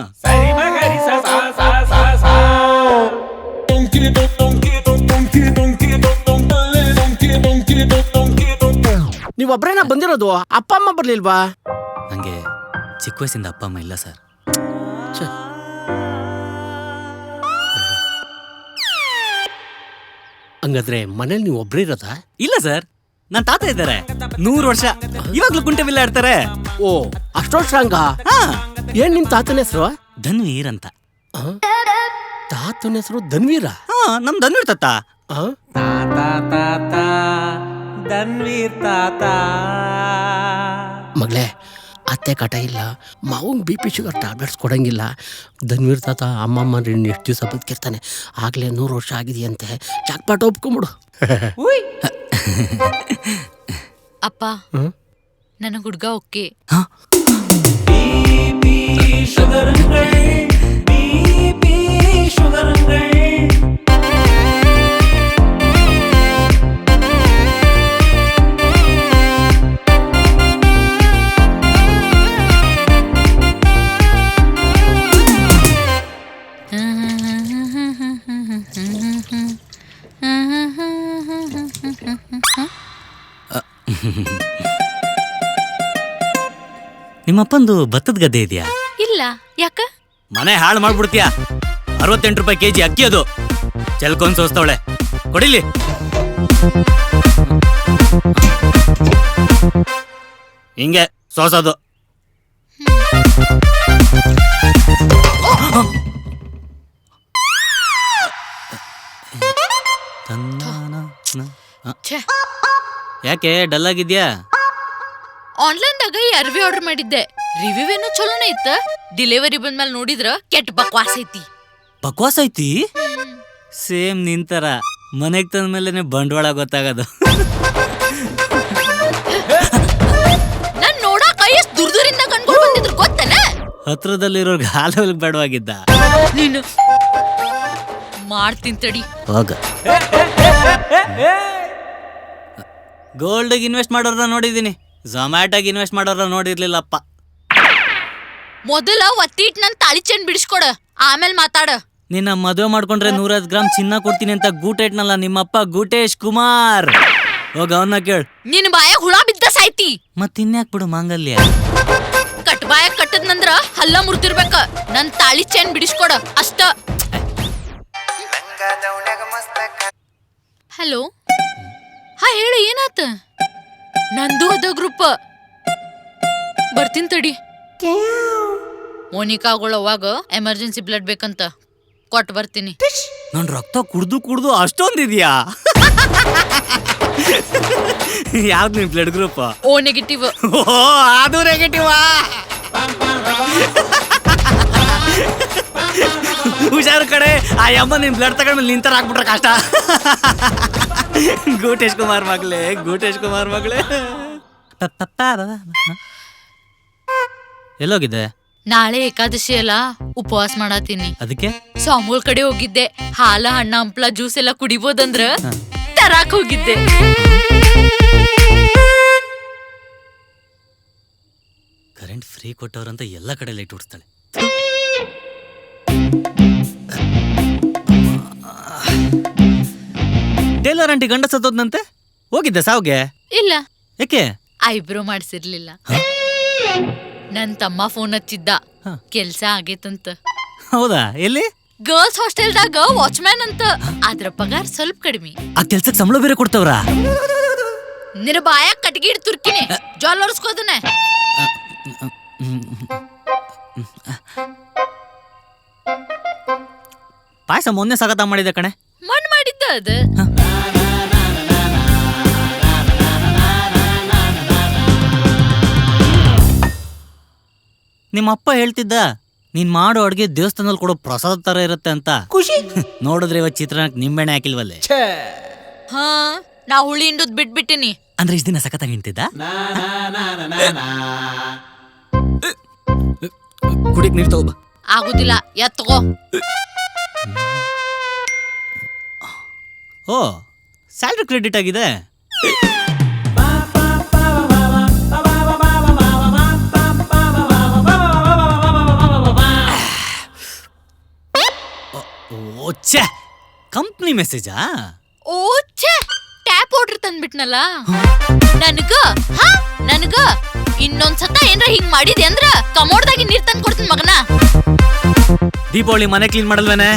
ನೀವ್ ಒಬ್ರೇನ ಬಂದಿರೋದು? ಅಪ್ಪ ಅಮ್ಮ ಬರ್ಲಿಲ್ವಾ? ನಂಗೆ ಚಿಕ್ಕ ವಯಸ್ಸಿಂದ ಅಪ್ಪ ಅಮ್ಮ ಇಲ್ಲ ಸರ್. ಹಂಗಾದ್ರೆ ಮನೇಲಿ ನೀವು ಒಬ್ರೇ ಇರೋದಾ? ಇಲ್ಲ ಸರ್, ನನ್ ತಾತ ಇದ್ದಾರೆ 100 ವರ್ಷ, ಇವಾಗ್ಲೂ ಕುಂಟೆ ಬಿಲ್ಲ ಆಡ್ತಾರೆ. ಓ ಅಷ್ಟೊಂದು ಸ್ಟ್ರಾಂಗ? ಏನ್ ನಿಮ್ ತಾತನ ಹೆಸರು? ಧನ್ವೀರ್ ಅಂತ. ತಾತನ ಹೆಸರು ಧನ್ವೀರ? ನಮ್ ಧನ್ವೀರ್ ತಾತ. ಧನ್ವೀರ್ ತಾತ. ಮಗಳೇ, ಅತ್ತೆ ಕಾಟ ಇಲ್ಲ, ಮಾವಂಗ್ BP ಶುಗರ್ ಟ್ಯಾಬ್ಲೆಟ್ಸ್ ಕೊಡಂಗಿಲ್ಲ. ಧನ್ವೀರ್ ತಾತ ಅಮ್ಮಮ್ಮ ಎಷ್ಟು ದಿವಸ ಬದುಕಿರ್ತಾನೆ, ಆಗ್ಲೇ 100 ವರ್ಷ ಆಗಿದೆಯಂತೆ. ಚಾಕ್ಪಾಟ ಒಪ್ಕೊಂಬಿಡು. ಅಪ್ಪ ನನಗೆ ಹುಡ್ಗ ಓಕೆ. ನಿಮ್ಮಪ್ಪಂದು ಭತ್ತದ ಗದ್ದೆ ಇದೆಯಾ? ಇಲ್ಲ, ಯಾಕ? ಮನೆ ಹಾಳು ಮಾಡ್ಬಿಡ್ತೀಯ. 68 ರೂಪಾಯಿ ಕೆಜಿ ಅಕ್ಕಿ ಅದು. ಚೆಲ್ಕೊಂಡ್ ಸೋಸ್ತವಳೆ, ಕೊಡಿಲಿ. ಹಿಂಗೆ ಸೋಸೋದು. ಯಾಕೆ ಡಲ್ ಆಗಿದ್ಯಾ? ಆನ್ಲೈನ್ದಾಗ ಈ ಅರ್ವಿ ಆರ್ಡರ್ ಮಾಡಿದ್ದೆ, ರಿವ್ಯೂ ಏನೋ ಚಲೋನೇ ಇತ್ತ. ಡೆಲಿವರಿ ಬಂದ್ಮೇಲೆ ನೋಡಿದ್ರ ಕೆಟ್ಟ ಬಕ್ವಾಸ್ ಐತಿ. ಬಕ್ವಾಸ್ ಐತಿ? ಸೇಮ್ ನಿಂತರ ಮನೆಗ್ ತಂದ್ಮೇಲೆ ಬಂಡವಾಳ ಗೊತ್ತಾಗದು. ನಾನ್ ನೋಡಾಕ ಎಷ್ಟು ದುರ್ದುರಿಂದ ಕಣ್ಕೊಂಡು ಬಂದಿದ್ರು ಗೊತ್ತನ? ಹತ್ರದಲ್ಲಿರೋರ್ಗೆ ಹಾಲು ಬೇಡವಾಗಿದ್ದ. ನೀನು ಮಾಡ್ತೀನಿ ತಡಿ. ಹೋಗ. ಗೋಲ್ಡ್ಗೆ ಇನ್ವೆಸ್ಟ್ ಮಾಡೋರ್ನ ನೋಡಿದೀನಿ, ಝೊಮ್ಯಾಟೋಗೆ ಇನ್ವೆಸ್ಟ್ ಮಾಡೋರ್ನ ನೋಡಿರ್ಲಿಲ್ಲಪ್ಪ. ಮೊದಲ ಒತ್ತಿಟ್ ನನ್ ತಾಳಿ ಚೆಂಡ್ ಬಿಡಿಸ್ಕೊಡ, ಆಮೇಲೆ ಮಾತಾಡ. ನಿನ್ನ ಮದುವೆ ಮಾಡ್ಕೊಂಡ್ರೆ 150 ಗ್ರಾಮ್ ಚಿನ್ನ ಕೊಡ್ತೀನಿ ಅಂತ ಗೂಟ ಇಟ್ನಲ್ಲ ನಿಮ್ಮಪ್ಪ ಗೂಟೇಶ್ ಕುಮಾರ್. ಹೋಗ ಅವನ್ನ ಕೇಳು. ನಿನ್ ಬಾಯಾಗ ಹುಳ ಬಿದ್ದ ಸಾಯ್ತಿ. ಮತ್ತಿನ್ಯಾಕ್ ಬಿಡು ಮಾಂಗಲ್ಯ. ಕಟ್ ಬಾಯಾಗ ಕಟ್ಟದ್ನಂದ್ರ ಹಲ್ಲ ಮುರ್ದಿರ್ಬೇಕ. ನನ್ ತಾಳಿ ಚೆಂಡ್ ಬಿಡಿಸ್ಕೊಡ ಅಷ್ಟ. ಹಲೋ, ಹಾ ಹೇಳು, ಏನಾತ? ನಂದು ಅದ ಗ್ರೂಪ್. ಬರ್ತೀನಿ ತಡಿ. ಮೋನಿಕಾಗೊಳವಾಗ ಎಮರ್ಜೆನ್ಸಿ ಬ್ಲಡ್ ಬೇಕಂತ ಕೊಟ್ಟು ಬರ್ತೀನಿ. ನನ್ ರಕ್ತ ಕುಡ್ದು ಅಷ್ಟೊಂದಿದ್ಯಾ? ಯಾವ್ದು ನಿಮ್ blood group? O negative. O ಅದು ನೆಗೆಟಿವ್. ಹುಷಾರು ಕಡೆ, ಆ ಅಮ್ಮ ನಿನ್ ಬ್ಲಡ್ ತಗೊಂಡ್ಮೇಲೆ ನಿಂತರ ಹಾಕ್ಬಿಟ್ರೆ ಕಷ್ಟ. ಗೂಟೇಶ್ ಕುಮಾರ್ ಮಗಳೇ, ಗೂಟೇಶ್ ಕುಮಾರ್ ಮಗಳೇ. ಎಲ್ಲೋಗಿದ್ದೆ? ನಾಳೆ ಏಕಾದಶಿ ಅಲ್ಲ, ಉಪವಾಸ ಮಾಡಾತೀನಿ. ಅದಕ್ಕೆ ಸ್ವಾಮೂಲ್ ಕಡೆ ಹೋಗಿದ್ದೆ. ಹಾಲ ಹಣ್ಣ ಹಂಪ್ಲ ಜ್ಯೂಸ್ ಎಲ್ಲ ಕುಡಿಬೋದಂದ್ರ ತರಾಕ್ ಹೋಗಿದ್ದೆ. ಕರೆಂಟ್ ಫ್ರೀ ಕೊಟ್ಟವ್ರಂತ ಎಲ್ಲ ಕಡೆ ಲೈಟ್ ಉಡ್ಸ್ತಾಳೆ. ಟೇಲರ್ ಆಂಟಿ ಗಂಡ ಸತ್ತೋದ್ನಂತೆ, ಹೋಗಿದ್ದೆ ಸಾವ್ಗೆ? ಇಲ್ಲ. ಯಾಕೆ? ಐಬ್ರೋ ಮಾಡ್ಸಿರ್ಲಿಲ್ಲ. ನನ್ ತಮ್ಮ ಫೋನ್ ಹಚ್ಚಿದ್ದ, ಕೆಲ್ಸ ಆಗೇತಂತ. ಹೌದಾ? ಎಲ್ಲಿ? ಗರ್ಲ್ಸ್ ಹಾಸ್ಟೆಲ್ದಾಗ ವಾಚ್ಮ್ಯಾನ್ ಅಂತ. ಅದ್ರ ಪಗಾರ ಸ್ವಲ್ಪ ಕಡಿಮೆ. ಆ ಕೆಲ್ಸಕ್ಕೆ ಸಂಬಳ ಬೇರೆ ಕೊಡ್ತವ್ರ? ನಿನ್ನ ಬಾಯಾಗ ಕಟ್ಗಿ ಇಡ್ ತುರ್ಕಿನಿ, ಜಾಲ್ ಒರ್ಸ್ಕೋದನೆ. ಪಾಯಸ ಮೊನ್ನೆ ಸಗತ ಮಾಡಿದೆ ಕಣೆ. ಮಣ್ಣು ಮಾಡಿದ್ದ ಅದ. ನಿಮ್ಮ ಅಪ್ಪ ಹೇಳ್ತಿದ್ದ ನೀನ್ ಮಾಡೋ ಅಡ್ಗೆ ದೇವಸ್ಥಾನದಲ್ಲಿ ಕೊಡೋ ಪ್ರಸಾದ ತರ ಇರುತ್ತೆ ಅಂತ ಖುಷಿ. ನೋಡಿದ್ರೆ ಇವತ್ತು ಚಿತ್ರಾನ್ನಕ್ಕೆ ನಿಂಬೆಣ್ಣೆ ಹಾಕಿಲ್ವಲ್ಲೇ? ಹಾ ನಾ ಹುಳಿ ಹಿಂಡುದ್ ಬಿಟ್ಬಿಟ್ಟಿನಿ. ಅಂದ್ರೆ ಇಷ್ಟ ದಿನ ಸಖತ್ತಾಗಿ ಹಿಂಡ್ತಿದ್ದ? ಕುಡಿಕ್ ನೀರ್ ತಗೋಬ. ಆಗುದಿಲ್ಲ, ಎತ್ಕೋ. ಓ, ಸ್ಯಾಲ್ರಿ ಕ್ರೆಡಿಟ್ ಆಗಿದೆ. ಓ ಕಂಪ್ನಿ ಮೆಸೇಜಾ? ಓ ಛೇ, ಟ್ಯಾಪ್ ವಾಟರ್ ತಂದ್ಬಿಟ್ನಲ್ಲ ನನಗ ಇನ್ನೊಂದ್ಸತ ಏನ್ರ ಹಿಂಗ್ ಮಾಡಿದೆ ಅಂದ್ರ ಕಮೋಡ್ದಾಗಿ ನೀರ್ ತಂದ್ ಕೊಡ್ತೀನಿ ಮಗನ. ದೀಪಾವಳಿ ಮನೆ ಕ್ಲೀನ್ ಮಾಡಲ್ವೇನೆ?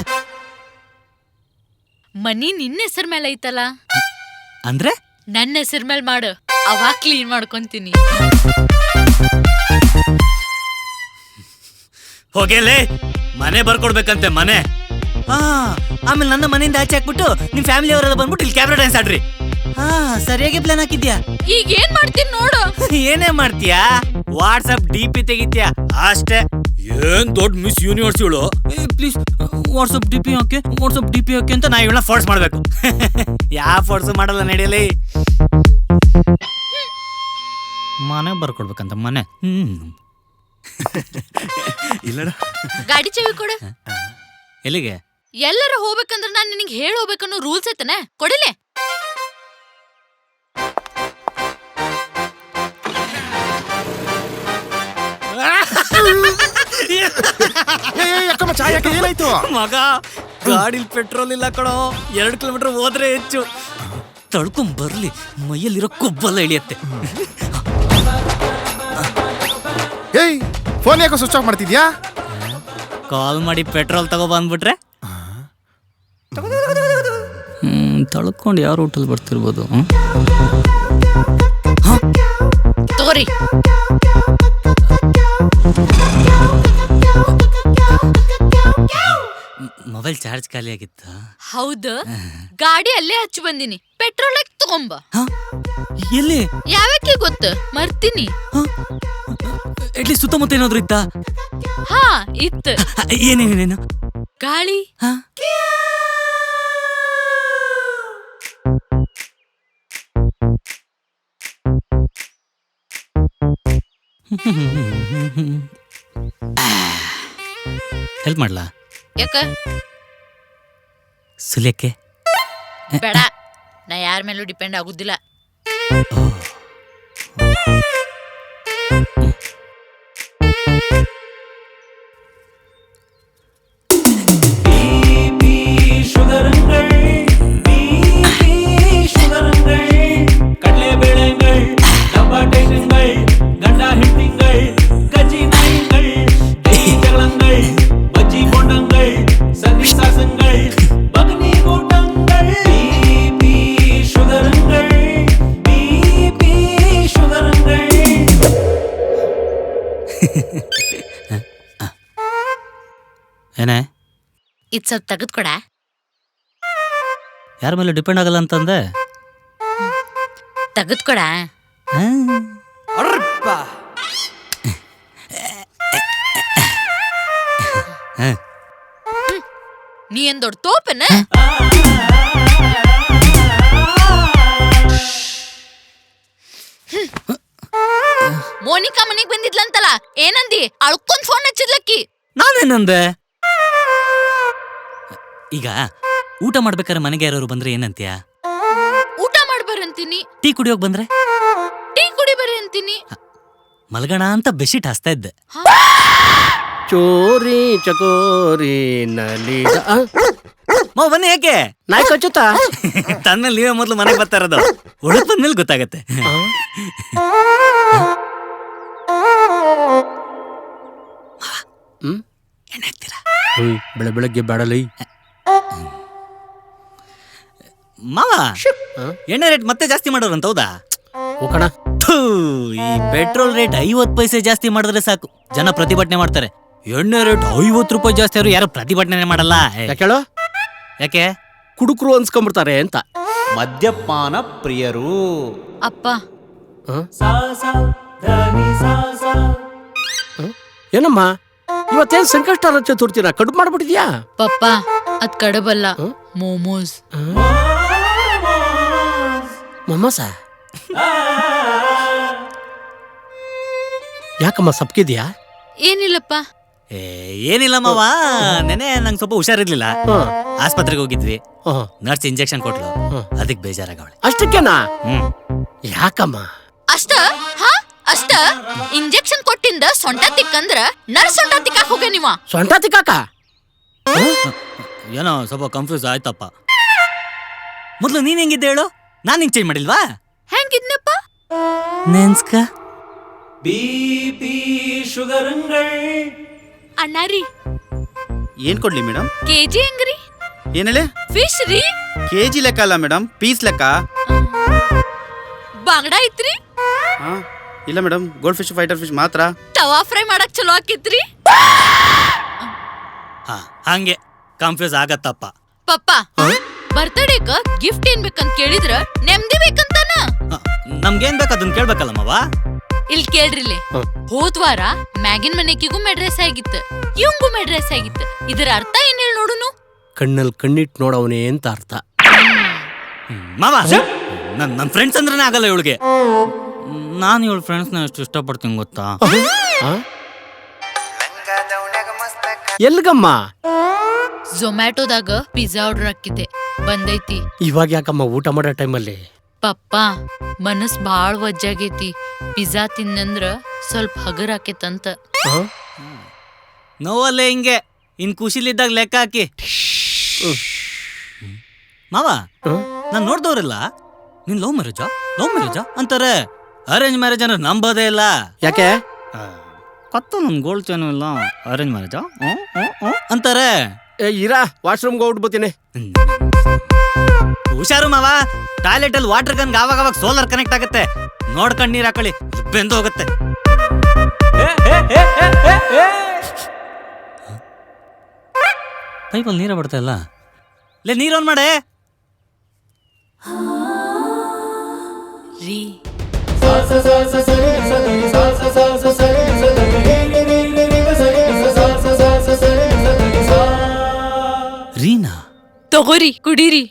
ಮನಿ ನಿನ್ನ ಹೆಸರ್ ಮೇಲೆ ಐತಲ್ಲ, ಅಂದ್ರೆ ನನ್ನ ಹೆಸರ್ ಮೇಲೆ ಮಾಡು, ಅವಾಗ ಕ್ಲೀನ್ ಮಾಡ್ಕೊಂತೀನಿ. ಹೋಗೇಲೇ, ಮನೆ ಬರ್ಕೊಡ್ಬೇಕಂತೆ ಮನೆ. ಆಮೇಲೆ ನನ್ನ ಮನೆಯಿಂದ ಆಚೆ ಹಾಕ್ಬಿಟ್ಟು ನಿಮ್ ಫ್ಯಾಮಿಲಿ ಅವರೆಲ್ಲ ಬಂದ್ಬಿಟ್ಟು ಇಲ್ಲಿ ಕ್ಯಾಬ್ರೆ ಡ್ಯಾನ್ಸ್ ಆಡ್ರಿ. ಸರಿಯಾಗಿ ಪ್ಲಾನ್ ಹಾಕಿದ್ಯಾ. ಈಗ ಏನ್ ಮಾಡ್ತೀನಿ ನೋಡು. ಏನೇ ಮಾಡ್ತೀಯಾ? ವಾಟ್ಸಪ್ DP ತೆಗಿತ್ಯಾ ಅಷ್ಟೇ. ಏನ್ ದೊಡ್ಡ ಮಿಸ್ ಯೂನಿವರ್ಸ್ ಇವಳು. ಪ್ಲೀಸ್ ವಾಟ್ಸಪ್ DP ಹಾಕಿ ಅಂತ ನಾ ಇವಳನ್ನ ಫೋರ್ಸ್ ಮಾಡ್ಬೇಕು. ಯಾವ ಫೋರ್ಸ್ ಮಾಡಲ್ಲ, ನಡೆಯಲಿ. ಮನೆ ಬರ್ಕೊಡ್ಬೇಕಂತ ಮನೆ. ಇಲ್ಲಡ ಗಾಡಿ ಚಾವಿ ಕೊಡು. ಎಲ್ಲಿಗೆ? ಎಲ್ಲರ ಹೋಗ್ಬೇಕಂದ್ರ ನಾನ್ ನಿನಗೆ ಹೇಳಿ ಹೋಗ್ಬೇಕನ್ನೋ ರೂಲ್ಸ್ ಐತನೆ, ಕೊಡಿಲೆ. ಏನಾಯ್ತು ಮಗ? ಗಾಡಿಲ್ ಪೆಟ್ರೋಲ್ ಇಲ್ಲ ಕಣೋ, 2 ಕಿಲೋಮೀಟರ್ ಹೋದ್ರೆ ಹೆಚ್ಚು. ತಡ್ಕೊಂಡ್ ಬರ್ಲಿ, ಮೈಯಲ್ಲಿರೋ ಕೊಬ್ಬೆಲ್ಲ ಇಳಿಯತ್ತೆ. ಏಯ್, ಫೋನ್ ಯಾಕೋ ಸ್ವಿಚ್ ಆಫ್ ಮಾಡ್ತಿದ್ಯಾ? ಕಾಲ್ ಮಾಡಿ ಪೆಟ್ರೋಲ್ ತಗೋ ಬಂದ್ಬಿಟ್ರೆ ತಳ್ಕೊಂಡು ಯಾವ ರೂಟಲ್ಲಿ ಬರ್ತಿರ್ಬೋದು. ತಗೋರಿ. ಮೊಬೈಲ್ ಚಾರ್ಜ್ ಖಾಲಿ ಆಗಿತ್ತ? ಹೌದು, ಗಾಡಿ ಅಲ್ಲೇ ಹಚ್ಚಿ ಬಂದಿನಿ. ಪೆಟ್ರೋಲ್ ತಗೊಂಬ. ಎಲ್ಲಿ? ಯಾವಕ್ಕೆ ಗೊತ್ತ, ಮರ್ತೀನಿ. ಅಟ್ಲೀಸ್ಟ್ ಸುತ್ತಮುತ್ತ ಏನಾದ್ರು ಇತ್ತ? ಹಾ ಇತ್ತು. ಏನೇನೇನು? ಗಾಳಿ. ಹೆಲ್ಪ್ ಮಾಡ್ಲಾ? ಯಾಕ? ಸುಲಿಯಕ್ಕೆ ಬೇಡ, ನಾ ಯಾರ ಮೇಲೂ ಡಿಪೆಂಡ್ ಆಗುದಿಲ್ಲ. ಏನೇ? ಇದ್ ಸ್ವಲ್ಪ ತೆಗೆದು ಕೊಡ. ಯಾರ ಮೇಲೆ ಡಿಪೆಂಡ್ ಆಗಲ್ಲ ಅಂತಂದೆ. ತೆಗೆದು ಕೊಡ. ನೀ ಏನ್ ದೊಡ್ಡ ತೋಪನ? ಮೋನಿಕಾ ಮನೆಗ್ ಬಂದಿದ್ಲಂತಲ್ಲ, ಏನಂದಿ? ಅಳ್ಕೊಂಡ್ ಫೋನ್ ಹಚ್ಚಿದ್ಲಕ್ಕಿ. ನಾನೇನಂದೆ? ಈಗ ಊಟ ಮಾಡ್ಬೇಕಾದ್ರೆ ಮನೆಗೆ ಯಾರು ಬಂದ್ರೆ ಏನಂತೀಯ? ಊಟ ಮಾಡ್ಬರಂತೀನಿ. ಟೀ ಕುಡಿಯೋಕ್ ಬಂದ್ರೆ ಟೀ ಕುಡಿ ಬರಿ ಅಂತೀನಿ. ಮಲ್ಗಣ ಅಂತ ಬೆಡ್ಶೀಟ್ ಹಾಸ್ತಾ ಇದ್ದೆ. ಚೋರಿ ಚಕೋರಿ ನಲಿದ ಮಾವ ಬನ್ನಿ. ಯಾಕೆ? ನಾಯಿ ಕಚ್ಚುತ್ತಾ? ತನ್ಮೇಲೆ ನೀವೇ ಮೊದ್ಲು ಮನೆಗೆ ಬರ್ತಾ ಇರೋದು. ಒಳಗ್ ಬಂದ್ಮೇಲೆ ಗೊತ್ತಾಗತ್ತೆ. ಎಣ್ಣೆ ಹಾಕ್ತೀರಾ? ಬೆಳಗ್ಗೆ ಬೇಡಲೈ ಮಾವ. ಎಣ್ಣೆ ರೇಟ್ ಮತ್ತೆ ಜಾಸ್ತಿ ಮಾಡೋರಂತ, ಹೌದಾ? ಕಣ, ಈ ಪೆಟ್ರೋಲ್ ರೇಟ್ 50 ಪೈಸೆ ಜಾಸ್ತಿ ಮಾಡಿದ್ರೆ ಸಾಕು, ಜನ ಪ್ರತಿಭಟನೆ ಮಾಡ್ತಾರೆ. ಎಣ್ಣೆ ರೇಟ್ 50 ರೂಪಾಯಿ ಜಾಸ್ತಿ ಆದ್ರೂ ಯಾರು ಪ್ರತಿಭಟನೆ ಮಾಡಲ್ಲ. ಯಾಕೇಳು? ಯಾಕೆ? ಕುಡುಕರು ಅನ್ಸ್ಕೊಂಡ್ಬಿಡ್ತಾರೆ ಅಂತ. ಮದ್ಯಪಾನ ಪ್ರಿಯರು. ಅಪ್ಪ ಏನಮ್ಮ? ಇವತ್ತೇನ್ ಸಂಕಷ್ಟ ಚತುರ್ಥಿನ ಕಡುಬು ಮಾಡ್ಬಿಟ್ಟಿದ್ಯಾ? ಪಪ್ಪ ಅದ್ ಕಡಬಲ್ಲ, ಮೋಮೋಸ್. ಮೊಮ್ಮಸ ಯಾಕಮ್ಮ ಸಪ್ಕಿದ್ಯಾ? ಏನಿಲ್ಲಪ್ಪ. ಏನಿಲ್ಲ ಮಾವ, ನೆನೆ ನಂಗೆ ಸ್ವಲ್ಪ ಹುಷಾರಿರ್ಲಿಲ್ಲ, ಆಸ್ಪತ್ರೆಗೆ ಹೋಗಿದ್ವಿ. ನರ್ಸ್ ಇಂಜೆಕ್ಷನ್ ಕೊಟ್ಲು, ಅದಕ್ಕೆ ಬೇಜಾರಾಗವಳೆ. ಅಷ್ಟಕ್ಕೇನಾ? ಯಾಕಮ್ಮ? ಅಷ್ಟ ಅಷ್ಟ ಇಂಜೆಕ್ಷನ್ ಕೊಟ್ಟಿಂದ ಸೊಂಟ ತಿಕ್ಕಂದ್ರ ನರ್ಸ್ ಸೊಂಟ ತಿಕ್ಕಾಕ ಹೋಗ ನೀವ. ಸೊಂಟ ತಿಕ್ಕಾಕ? ಏನೋ ಸ್ವಲ್ಪ ಕನ್ಫ್ಯೂಸ್ ಆಯ್ತಪ್ಪ. ಮೊದ್ಲು ನೀನ್ ಹೆಂಗಿದ್ದೆ ಹೇಳು, ನಾನ್ ಹಿಂಗ್ ಚೇಂಜ್ ಮಾಡಿಲ್ವಾ? ಹೆಂಗಿದ್ನಪ್ಪ? ನೆನ್ಸ್ಕ ಬಿಪಿ ಶುಗರ್ಗಳು. ಅಣ್ಣಾರಿ ಏನ್ ಕೊಡ್ಲಿ ಮೇಡಮ್? ಕೆಜಿ ಹೆಂಗ್ರಿ? ಏನ್ ಹೇಳಿ? ಫಿಶ್ ರೀ. ಕೆಜಿ ಲೆಕ್ಕ ಅಲ್ಲ ಮೇಡಮ್, ಪೀಸ್ ಲೆಕ್ಕ. ಬಾಂಗಡ ಐತ್ರಿ? ಇಲ್ಲ madam, gold fish, fighter fish ಮಾತ್ರ. ತವಾ ಫ್ರೈ ಮಾಡಕ್ ಚಲೋ ಆಕಿತ್ರಿ? ಹಂಗೆ ಕನ್ಫ್ಯೂಸ್ ಆಗತ್ತಪ್ಪ. ಪಪ್ಪ ಬರ್ತಡೇಕ ಗಿಫ್ಟ್ ಏನ್ ಬೇಕಂತ ಕೇಳಿದ್ರ ನೆಮ್ಮದಿ ಬೇಕಂತಾನ. ನಮ್ಗೇನ್ ಬೇಕು ಅದನ್ನ ಕೇಳ್ಬೇಕಲ್ಲ ಮಾವ. ಇಲ್ ಕೇಳ್ರಿಲೆ, ಹೋದ್ವಾರ ಮ್ಯಾಗಿನ್ ಮನೆಕಿಗೂ ಮೆಡ್ರೆಸ್ ಆಗಿತ್ತು, ಇವಂಗೂ ಮೆಡ್ರೆಸ್ ಆಗಿತ್ತು. ಇದರ ಅರ್ಥ ಏನ್ ಹೇಳಿ ನೋಡುನು? ಕಣ್ಣಲ್ಲಿ ಕಣ್ಣಿಟ್ ನೋಡವನೇ ಅಂತ ಅರ್ಥ. ಮಾವ, ನನ್ ಫ್ರೆಂಡ್ಸ್ ಅಂದ್ರೇನೆ ಆಗಲ್ಲ ಇವಳಿಗೆ. ನಾನು ಇವಳ ಫ್ರೆಂಡ್ಸ್ನ ಎಷ್ಟು ಇಷ್ಟಪಡ್ತೀನಿ ಗೊತ್ತಾ? ಎಲ್ಗಮ್ಮ? ಝೊಮ್ಯಾಟೋದಾಗ ಪಿಜ್ಜಾ ಆರ್ಡರ್ ಹಾಕಿದ್ದೆ, ಬಂದೈತಿ. ಇವಾಗ ಯಾಕಮ್ಮ ಊಟ ಮಾಡೋ ಟೈಮಲ್ಲಿ? ಪಪ್ಪ ಮನಸ್ ಬಾಳ್ ವಜ್ಜಾಗೈತಿ, ಪಿಜ್ಜಾ ತಿನ್ನಂದ್ರ ಸ್ವಲ್ಪ ಹಗರ್ ಆಕೇತಂತ. ನೋವಲ್ಲೇ ಹಿಂಗೆ, ಇನ್ ಖುಷಿಲಿದ್ದಾಗ ಲೆಕ್ಕ ಹಾಕಿ. ಮಾವ, ನಾನ್ ನೋಡ್ದವ್ರಿಲ್ಲ ನೀನ್ ಲವ್ ಮ್ಯಾರೇಜಾ ಅಂತಾರೆ. ಅರೇಂಜ್ ಮ್ಯಾರೇಜ್ ಅಂದ್ರೆ ನಂಬೋದೇ ಇಲ್ಲ. ಯಾಕೆ? ಕತ್ತು ನನ್ ಗೋಲ್ಡ್ ಚೇನು ಇಲ್ಲ, ಅರೇಂಜ್ ಮ್ಯಾರೇಜಾ ಅಂತಾರೆ. ಇರಾ, ವಾಶ್ರೂಮ್ಗೆ ಹೋಗ್ಬಿಡ್ತೀನಿ. ಹುಷಾರು ಮಾವ, ಟಾಯ್ಲೆಟ್ ಅಲ್ಲಿ ವಾಟರ್ ಗನ್ ಆವಾಗ ಸೋಲಾರ್ ಕನೆಕ್ಟ್ ಆಗುತ್ತೆ, ನೋಡ್ಕೊಂಡ್ ನೀರ್ ಹಾಕೊಳ್ಳಿ, ಬೆಂದು ಹೋಗುತ್ತೆ. ಪೈಪಲ್ಲಿ ನೀರ ಬರ್ತಾ ಇಲ್ಲ, ಲೇ ನೀರ್ ಆನ್ ಮಾಡೆ. ರೀ ರೀನಾ ತಗೋರಿ ಕುಡೀರಿ.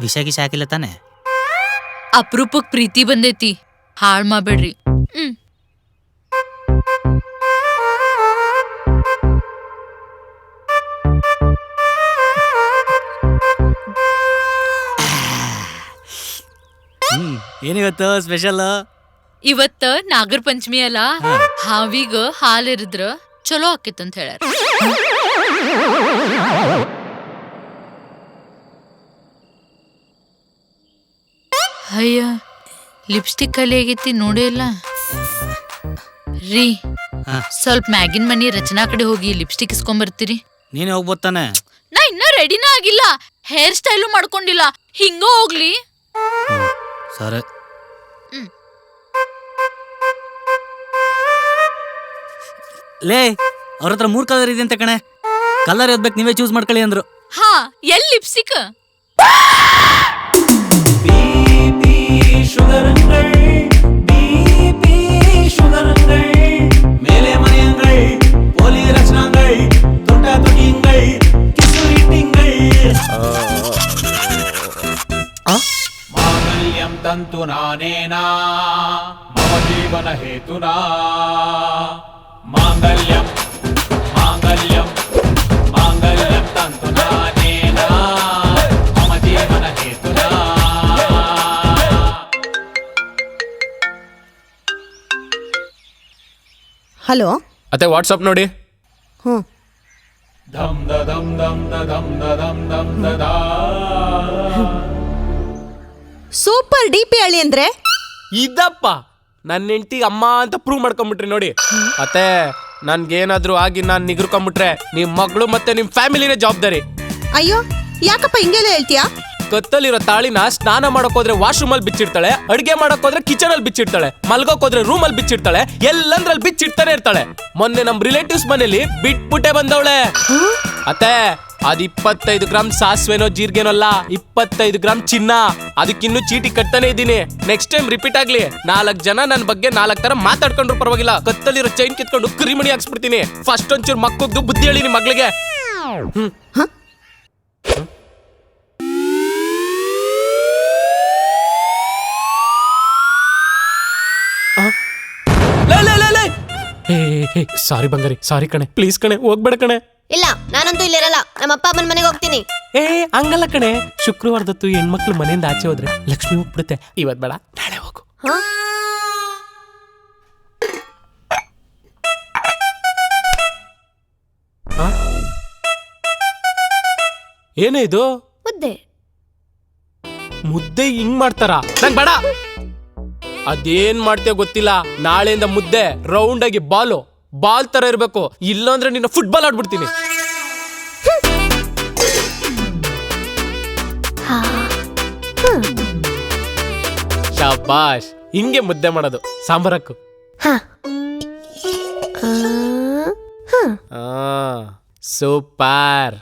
ವಿಷ ಗಿಷ ಹಾಕಿಲ್ಲ ತಾನೆ? ಅಪರೂಪಕ್ ಪ್ರೀತಿ ಬಂದೈತಿ, ಹಾಳ್ ಮಾಡ್ಬೇಡ್ರಿ. ಏನಿವತ್ತು ಸ್ಪೆಷಲ್? ಇವತ್ತ ನಾಗರ ಪಂಚಮಿ ಅಲ್ಲ, ಹಾವಿಗ ಹಾಲ್ ಇರಿದ್ರ ಚಲೋ ಆಕೇತಂತ ಹೇಳ್ಯಾರ. ಅಯ್ಯ, ಲಿಪ್ಸ್ಟಿಕ್ ಖಾಲಿ ಆಗೈತಿ, ನೋಡೇ ಇಲ್ಲ ರೀ. ಸ್ವಲ್ಪ ಮ್ಯಾಗಿನ್ ಮನಿ ರಚನಾ ಕಡೆ ಹೋಗಿ ಲಿಪ್ಸ್ಟಿಕ್ ಇಸ್ಕೊಂಬರ್ತೀರಿ? ನೀನೇ ಹೋಗ್ಬೋತಾನೆ. ನಾ ಇನ್ನ ರೆಡಿನ ಆಗಿಲ್ಲ, ಹೇರ್ ಸ್ಟೈಲು ಮಾಡ್ಕೊಂಡಿಲ್ಲ, ಹಿಂಗ ಹೋಗ್ಲಿ. ಸರಿ. ಲೇ, ಅವ್ರ ಹತ್ರ 3 ಕಲರ್ ಇದೆ ಅಂತ ಕಣೆ, ಕಲರ್ ಯಾವ್ದು ನೀವೇ ಚೂಸ್ ಮಾಡ್ಕೊಳ್ಳಿ ಅಂದ್ರು. ಹಾ, ಎಲ್ ಲಿಪ್ಸ್ಟಿಕ್? மேலே மணியங்கள் போலி ரச்சனங்கள் தொட்டா தொட்டிங்கள் கிசுரிட்டிங்கள் மாங்கல்யம் தந்து நானேனா மம ஜீவன ஹேதுனா மாங்கல்யம் மாங்கல்யம் மாங்கல்யம் தந்து நானேனா மம ஜீவன ஹேதுனா. ಹಲೋ ಅತ್ತೆ, ವಾಟ್ಸಪ್ ನೋಡಿ. ಸೂಪರ್ ಡಿಪಿ ಅಳಿ ಅಂದ್ರೆ ಇದಪ್ಪ ನನ್ನ ಹೆಂಡತಿಗೆ ಅಮ್ಮ ಅಂತ ಪ್ರೂವ್ ಮಾಡ್ಕೊಂಬಿಟ್ರಿ ನೋಡಿ. ಅತ್ತೆ, ನನ್ಗೇನಾದ್ರೂ ಆಗಿ ನಾನು ನಿಗ್ರಕೊಂಬಿಟ್ರೆ ನಿಮ್ ಮಗಳು ಮತ್ತೆ ನಿಮ್ ಫ್ಯಾಮಿಲಿನೇ ಜವಾಬ್ದಾರಿ. ಅಯ್ಯೋ, ಯಾಕಪ್ಪ ಹಿಂಗೆಲ್ಲ ಹೇಳ್ತೀಯಾ? ಕತ್ತಲಿರೋ ತಾಳಿನ ಸ್ನಾನ ಮಾಡಕ್ ಹೋದ್ರೆ ವಾಶ್ರೂಮ್ ಅಲ್ಲಿ ಬಿಚ್ಚಿಡ್ತಾಳೆ, ಅಡ್ಗೆ ಮಾಡಕ್ ಹೋದ್ರೆ ಕಿಚನ್ ಅಲ್ಲಿ ಬಿಚ್ಚಿಡ್ತಾಳೆ, ಮಲ್ಗೋಕ್ ಹೋದ್ರೆ ರೂಮ್ ಅಲ್ಲಿ ಬಿಚ್ಚಿಡ್ತಾಳೆ, ಎಲ್ಲಂದ್ರಲ್ಲಿ ಬಿಚ್ಚಿಡ್ತಾನೆ ಇರ್ತಾಳೆ. ಮೊನ್ನೆ ನಮ್ ರಿಲೇಟಿವ್ಸ್ ಮನೇಲಿ ಬಿಟ್ಬಿಟ್ಟೆ ಬಂದವಳೆ. ಅತ್ತೆ, ಅದ್ 25 ಗ್ರಾಮ್ ಸಾಸ್ವೆನೋ ಜೀರ್ಗೆನೋ ಅಲ್ಲ, 25 ಗ್ರಾಮ್ ಚಿನ್ನ. ಅದಕ್ಕಿನ್ನೂ ಚೀಟಿ ಕಟ್ತಾನೆ ಇದ್ದೀನಿ. ನೆಕ್ಸ್ಟ್ ಟೈಮ್ ರಿಪೀಟ್ ಆಗ್ಲಿ, 4 ಜನ ನನ್ನ ಬಗ್ಗೆ 4 ತರ ಮಾತಾಡ್ಕೊಂಡ್ರು ಪರವಾಗಿಲ್ಲ, ಕತ್ತಲ್ಲಿರೋ ಚೈನ್ ಕಿತ್ಕೊಂಡು ಕರಿಮಣಿ ಹಾಕ್ಸ್ಬಿಡ್ತೀನಿ. ಫಸ್ಟ್ ಒಂಚೂರು ಮಕ್ಕೋಗ್ದು ಬುದ್ಧಿ ಹೇಳಿ ನಿಮ್ ಮಗಳಿಗೆ. ಸಾರಿ ಬಂಗಾರಿ, ಸಾರಿ ಕಣೆ, ಪ್ಲೀಸ್ ಕಣೆ, ಹೋಗ್ಬೇಡ ಕಣೆ. ಇಲ್ಲ, ನಾನಂತೂ ಇಲ್ಲಿರಲ್ಲ, ನಮ್ಮ ಅಪ್ಪ ಅಮ್ಮನ ಮನೆಗೆ ಹೋಗ್ತೀನಿ. ಹಂಗಲ್ಲ ಕಣೆ, ಶುಕ್ರವಾರದತ್ತು ಹೆಣ್ಮಕ್ಳು ಮನೆಯಿಂದ ಆಚೆ ಹೋದ್ರೆ ಲಕ್ಷ್ಮಿ ಹೋಗ್ಬಿಡುತ್ತೆ. ಇವತ್ ಬೇಡ, ನಾಳೆ ಹೋಗು. ಏನೇ ಇದು? ಮುದ್ದೆ ಹಿಂಗ್ ಮಾಡ್ತಾರ? ನಂಗ್ ಬೇಡ. ಅದೇನ್ ಮಾಡ್ತೇವ ಗೊತ್ತಿಲ್ಲ, ನಾಳೆಯಿಂದ ಮುದ್ದೆ ರೌಂಡ್ ಆಗಿ ಬಾಲ್ ತರ ಇರ್ಬೇಕು, ಇಲ್ಲಾಂದ್ರೆ ನಿನ್ನ ಫುಟ್ಬಾಲ್ ಆಡ್ಬಿಡ್ತೀನಿ. ಶಾಬಾಷ್, ಹಿಂಗೆ ಮುದ್ದೆ ಮಾಡೋದು. ಸಾಂಬಾರಕ್ಕು. ಸೂಪರ್.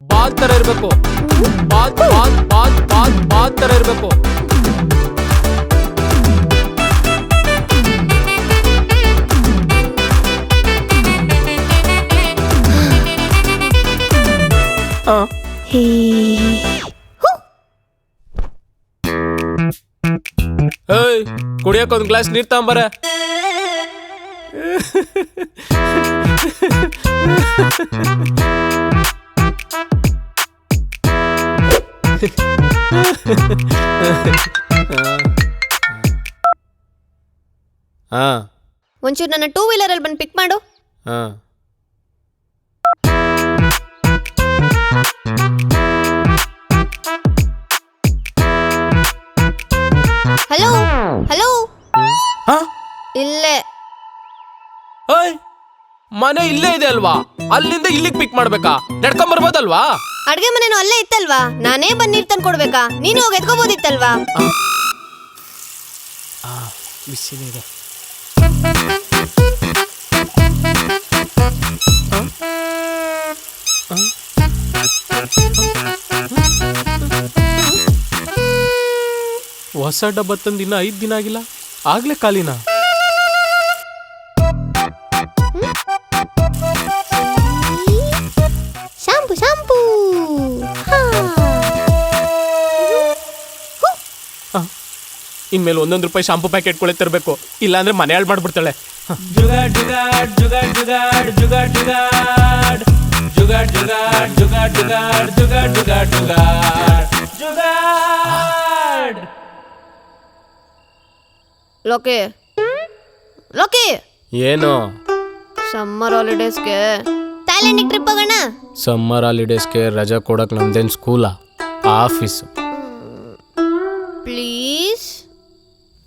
ಬಾಲ್ ತರ ಇರ್ಬೇಕು, ಬಾಲ್ ತರ ಇರ್ಬೇಕು. ಕುಡಿಯಕ್ ಒಂದ್ ಗ್ಲಾಸ್ ನೀರ್ ತಗೊಂಬರ. ಒಂಚೂರು ನನ್ನ 2 ವೀಲರ್ ಅಲ್ಲಿ ಬಂದು ಪಿಕ್ ಮಾಡು. ಹಲೋ ಹಲೋ, ಇಲ್ಲೇ ಮನೆ ಇಲ್ಲೇ ಇದೆ ಅಲ್ವಾ, ಅಲ್ಲಿಂದ ಇಲ್ಲಿಗೆ ಪಿಕ್ ಮಾಡ್ಬೇಕಾ? ನಡ್ಕೊಂಡ್ ಬರ್ಬೋದಲ್ವಾ? ಅಡ್ಗೆ ಮನೇನು ಅಲ್ಲೇ ಇತ್ತಲ್ವಾ, ನಾನೇ ಬಂದ್ ನೀರ್ ತಂದು ಕೊಡ್ಬೇಕಾ? ನೀನು ಹೋಗಿ ಎತ್ಕೋಬೋದಿತ್ತಲ್ವಾ? ಬಿಸಿನೇ ಇದೆ. ಹೊಸ ಡಬ್ಬ ತಂದು ಇನ್ನ 5 ದಿನ ಆಗಿಲ್ಲ, ಆಗ್ಲೇ ಖಾಲಿನಾ? Shampoo shampoo. ಇನ್ಮೇಲೆ 1 ರೂಪಾಯಿ ಶಾಂಪು ಪ್ಯಾಕೆಟ್ ಕೊಳೆ ತರಬೇಕು, ಇಲ್ಲಾಂದ್ರೆ ಮನೆ ಹಾಳು ಮಾಡ್ಬಿಡ್ತಾಳೆ. ಜುಗಾಡ್ ಜುಗಾಡ್ ಜುಗಾಡ್ ಜುಗಾಡ್ ಜುಗಾಡ್ ಜುಗಾಡ್ ಜುಗಾಡ್ ಜುಗಾಡ್ ಜುಗಾಡ್ ಜುಗಾಡ್ ಜುಗಾಡ್ ಜುಗಾಡ್ ಜುಗಾಡ್ ಜುಗಾಡ್. ಲೋಕಿ ಲೋಕಿ, ಏನು? ಸಮ್ಮರ್ ಹಾಲಿಡೇಸ್ಗೆ ಥೈಲ್ಯಾಂಡಿಗೆ ಟ್ರಿಪ್ ಹೋಗೋಣ. ಸಮ್ಮರ್ ಹಾಲಿಡೇಸ್ಗೆ ರಜಾ ಕೊಡಕ್ ನಮ್ದೇನ್ ಸ್ಕೂಲಾ, ಆಫೀಸು? ಪ್ಲೀಸ್.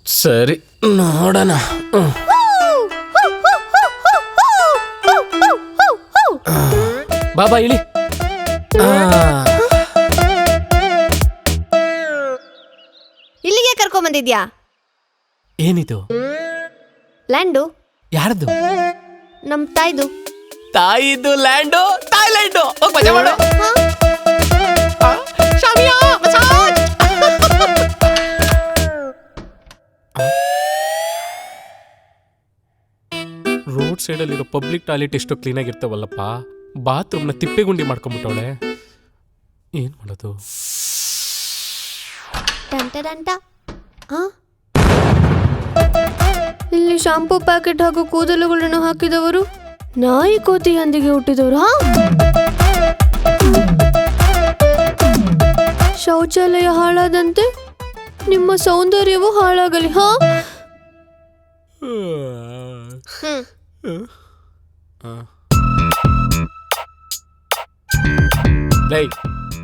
ಸರಿ, ನೋಡೋಣ. ಬಾಬಾ ಇಳಿ. ಇಲ್ಲಿಗೆ ಕರ್ಕೊಂಡ್ ಬಂದಿದ್ಯಾ? ಏನಿದು? ಲ್ಯಾಂಡು. ಯಾರ್ದು? ನಮ್ ತಾಯ್ದು. ತಾಯಿದು ಲ್ಯಾಂಡು, ಥಾಯ್ಲ್ಯಾಂಡು. ಹೋಗ್ ಮಜಾ ಮಾಡು. ರೋಡ್ ಸೈಡಲ್ಲಿರೋ ಪಬ್ಲಿಕ್ ಟಾಯ್ಲೆಟ್ ಎಷ್ಟು ಕ್ಲೀನ್ ಆಗಿರ್ತಾವಲ್ಲಪ್ಪ, ಬಾತ್ರೂಮ್ನ ತಿಪ್ಪೆಗುಂಡಿ ಮಾಡ್ಕೊಂಡ್ಬಿಟ್ಟವಳೆ. ಏನ್ ಮಾಡೋದು? ಇಲ್ಲಿ ಶಾಂಪೂ ಪ್ಯಾಕೆಟ್ ಹಾಗೂ ಕೂದಲುಗಳನ್ನು ಹಾಕಿದವರು ನಾಯಿ ಕೋತಿ ಹಂದಿಗೆ ಹುಟ್ಟಿದವರು. ಶೌಚಾಲಯ ಹಾಳಾದಂತೆ ನಿಮ್ಮ ಸೌಂದರ್ಯವು ಹಾಳಾಗಲಿ.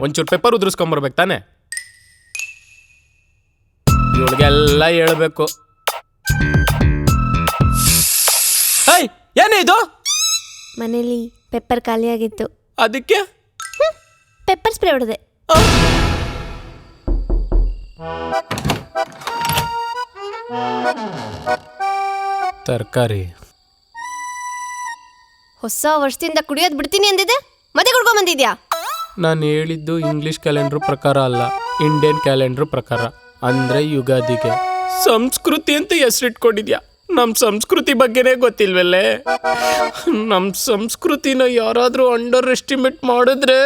ಒಂಚೂರು ಪೆಪ್ಪರ್ ಉದುರಿಸ್ಕೊಂಬರ್ಬೇಕು ತಾನೆ? ಇವಳಿಗೆಲ್ಲ ಹೇಳ್ಬೇಕು. ಏನೇ ಇದು? ಮನೇಲಿ ಪೆಪ್ಪರ್ ಖಾಲಿ ಆಗಿತ್ತು, ಅದಕ್ಕೆ ಪೆಪ್ಪರ್ ಸ್ಪ್ರೇ ಹೊಡೆದೆ. ತರಕಾರಿ ಹೊಸ ವರ್ಷದಿಂದ ಕುಡಿಯೋದ್ ಬಿಡ್ತೀನಿ ಅಂದಿದೆ, ಮತ್ತೆ ಕುಡ್ಕೊಂಡ್ ಬಂದಿದ್ಯಾ? ನಾನು ಹೇಳಿದ್ದು ಇಂಗ್ಲಿಷ್ ಕ್ಯಾಲೆಂಡರ್ ಪ್ರಕಾರ ಅಲ್ಲ, ಇಂಡಿಯನ್ ಕ್ಯಾಲೆಂಡರ್ ಪ್ರಕಾರ. ಅಂದ್ರೆ ಯುಗಾದಿಗೆ. ಸಂಸ್ಕೃತಿ ಅಂತ ಹೆಸರಿಟ್ಕೊಂಡಿದ್ಯಾ. ನಮ್ಮ ಸಂಸ್ಕೃತಿ ಬಗ್ಗೆನೇ ಗೊತ್ತಿಲ್ವಲ್ಲೇ. ನಮ್ಮ ಸಂಸ್ಕೃತಿನ ಯಾರಾದರೂ ಅಂಡರ್ ಎಸ್ಟಿಮೇಟ್ ಮಾಡಿದ್ರೆ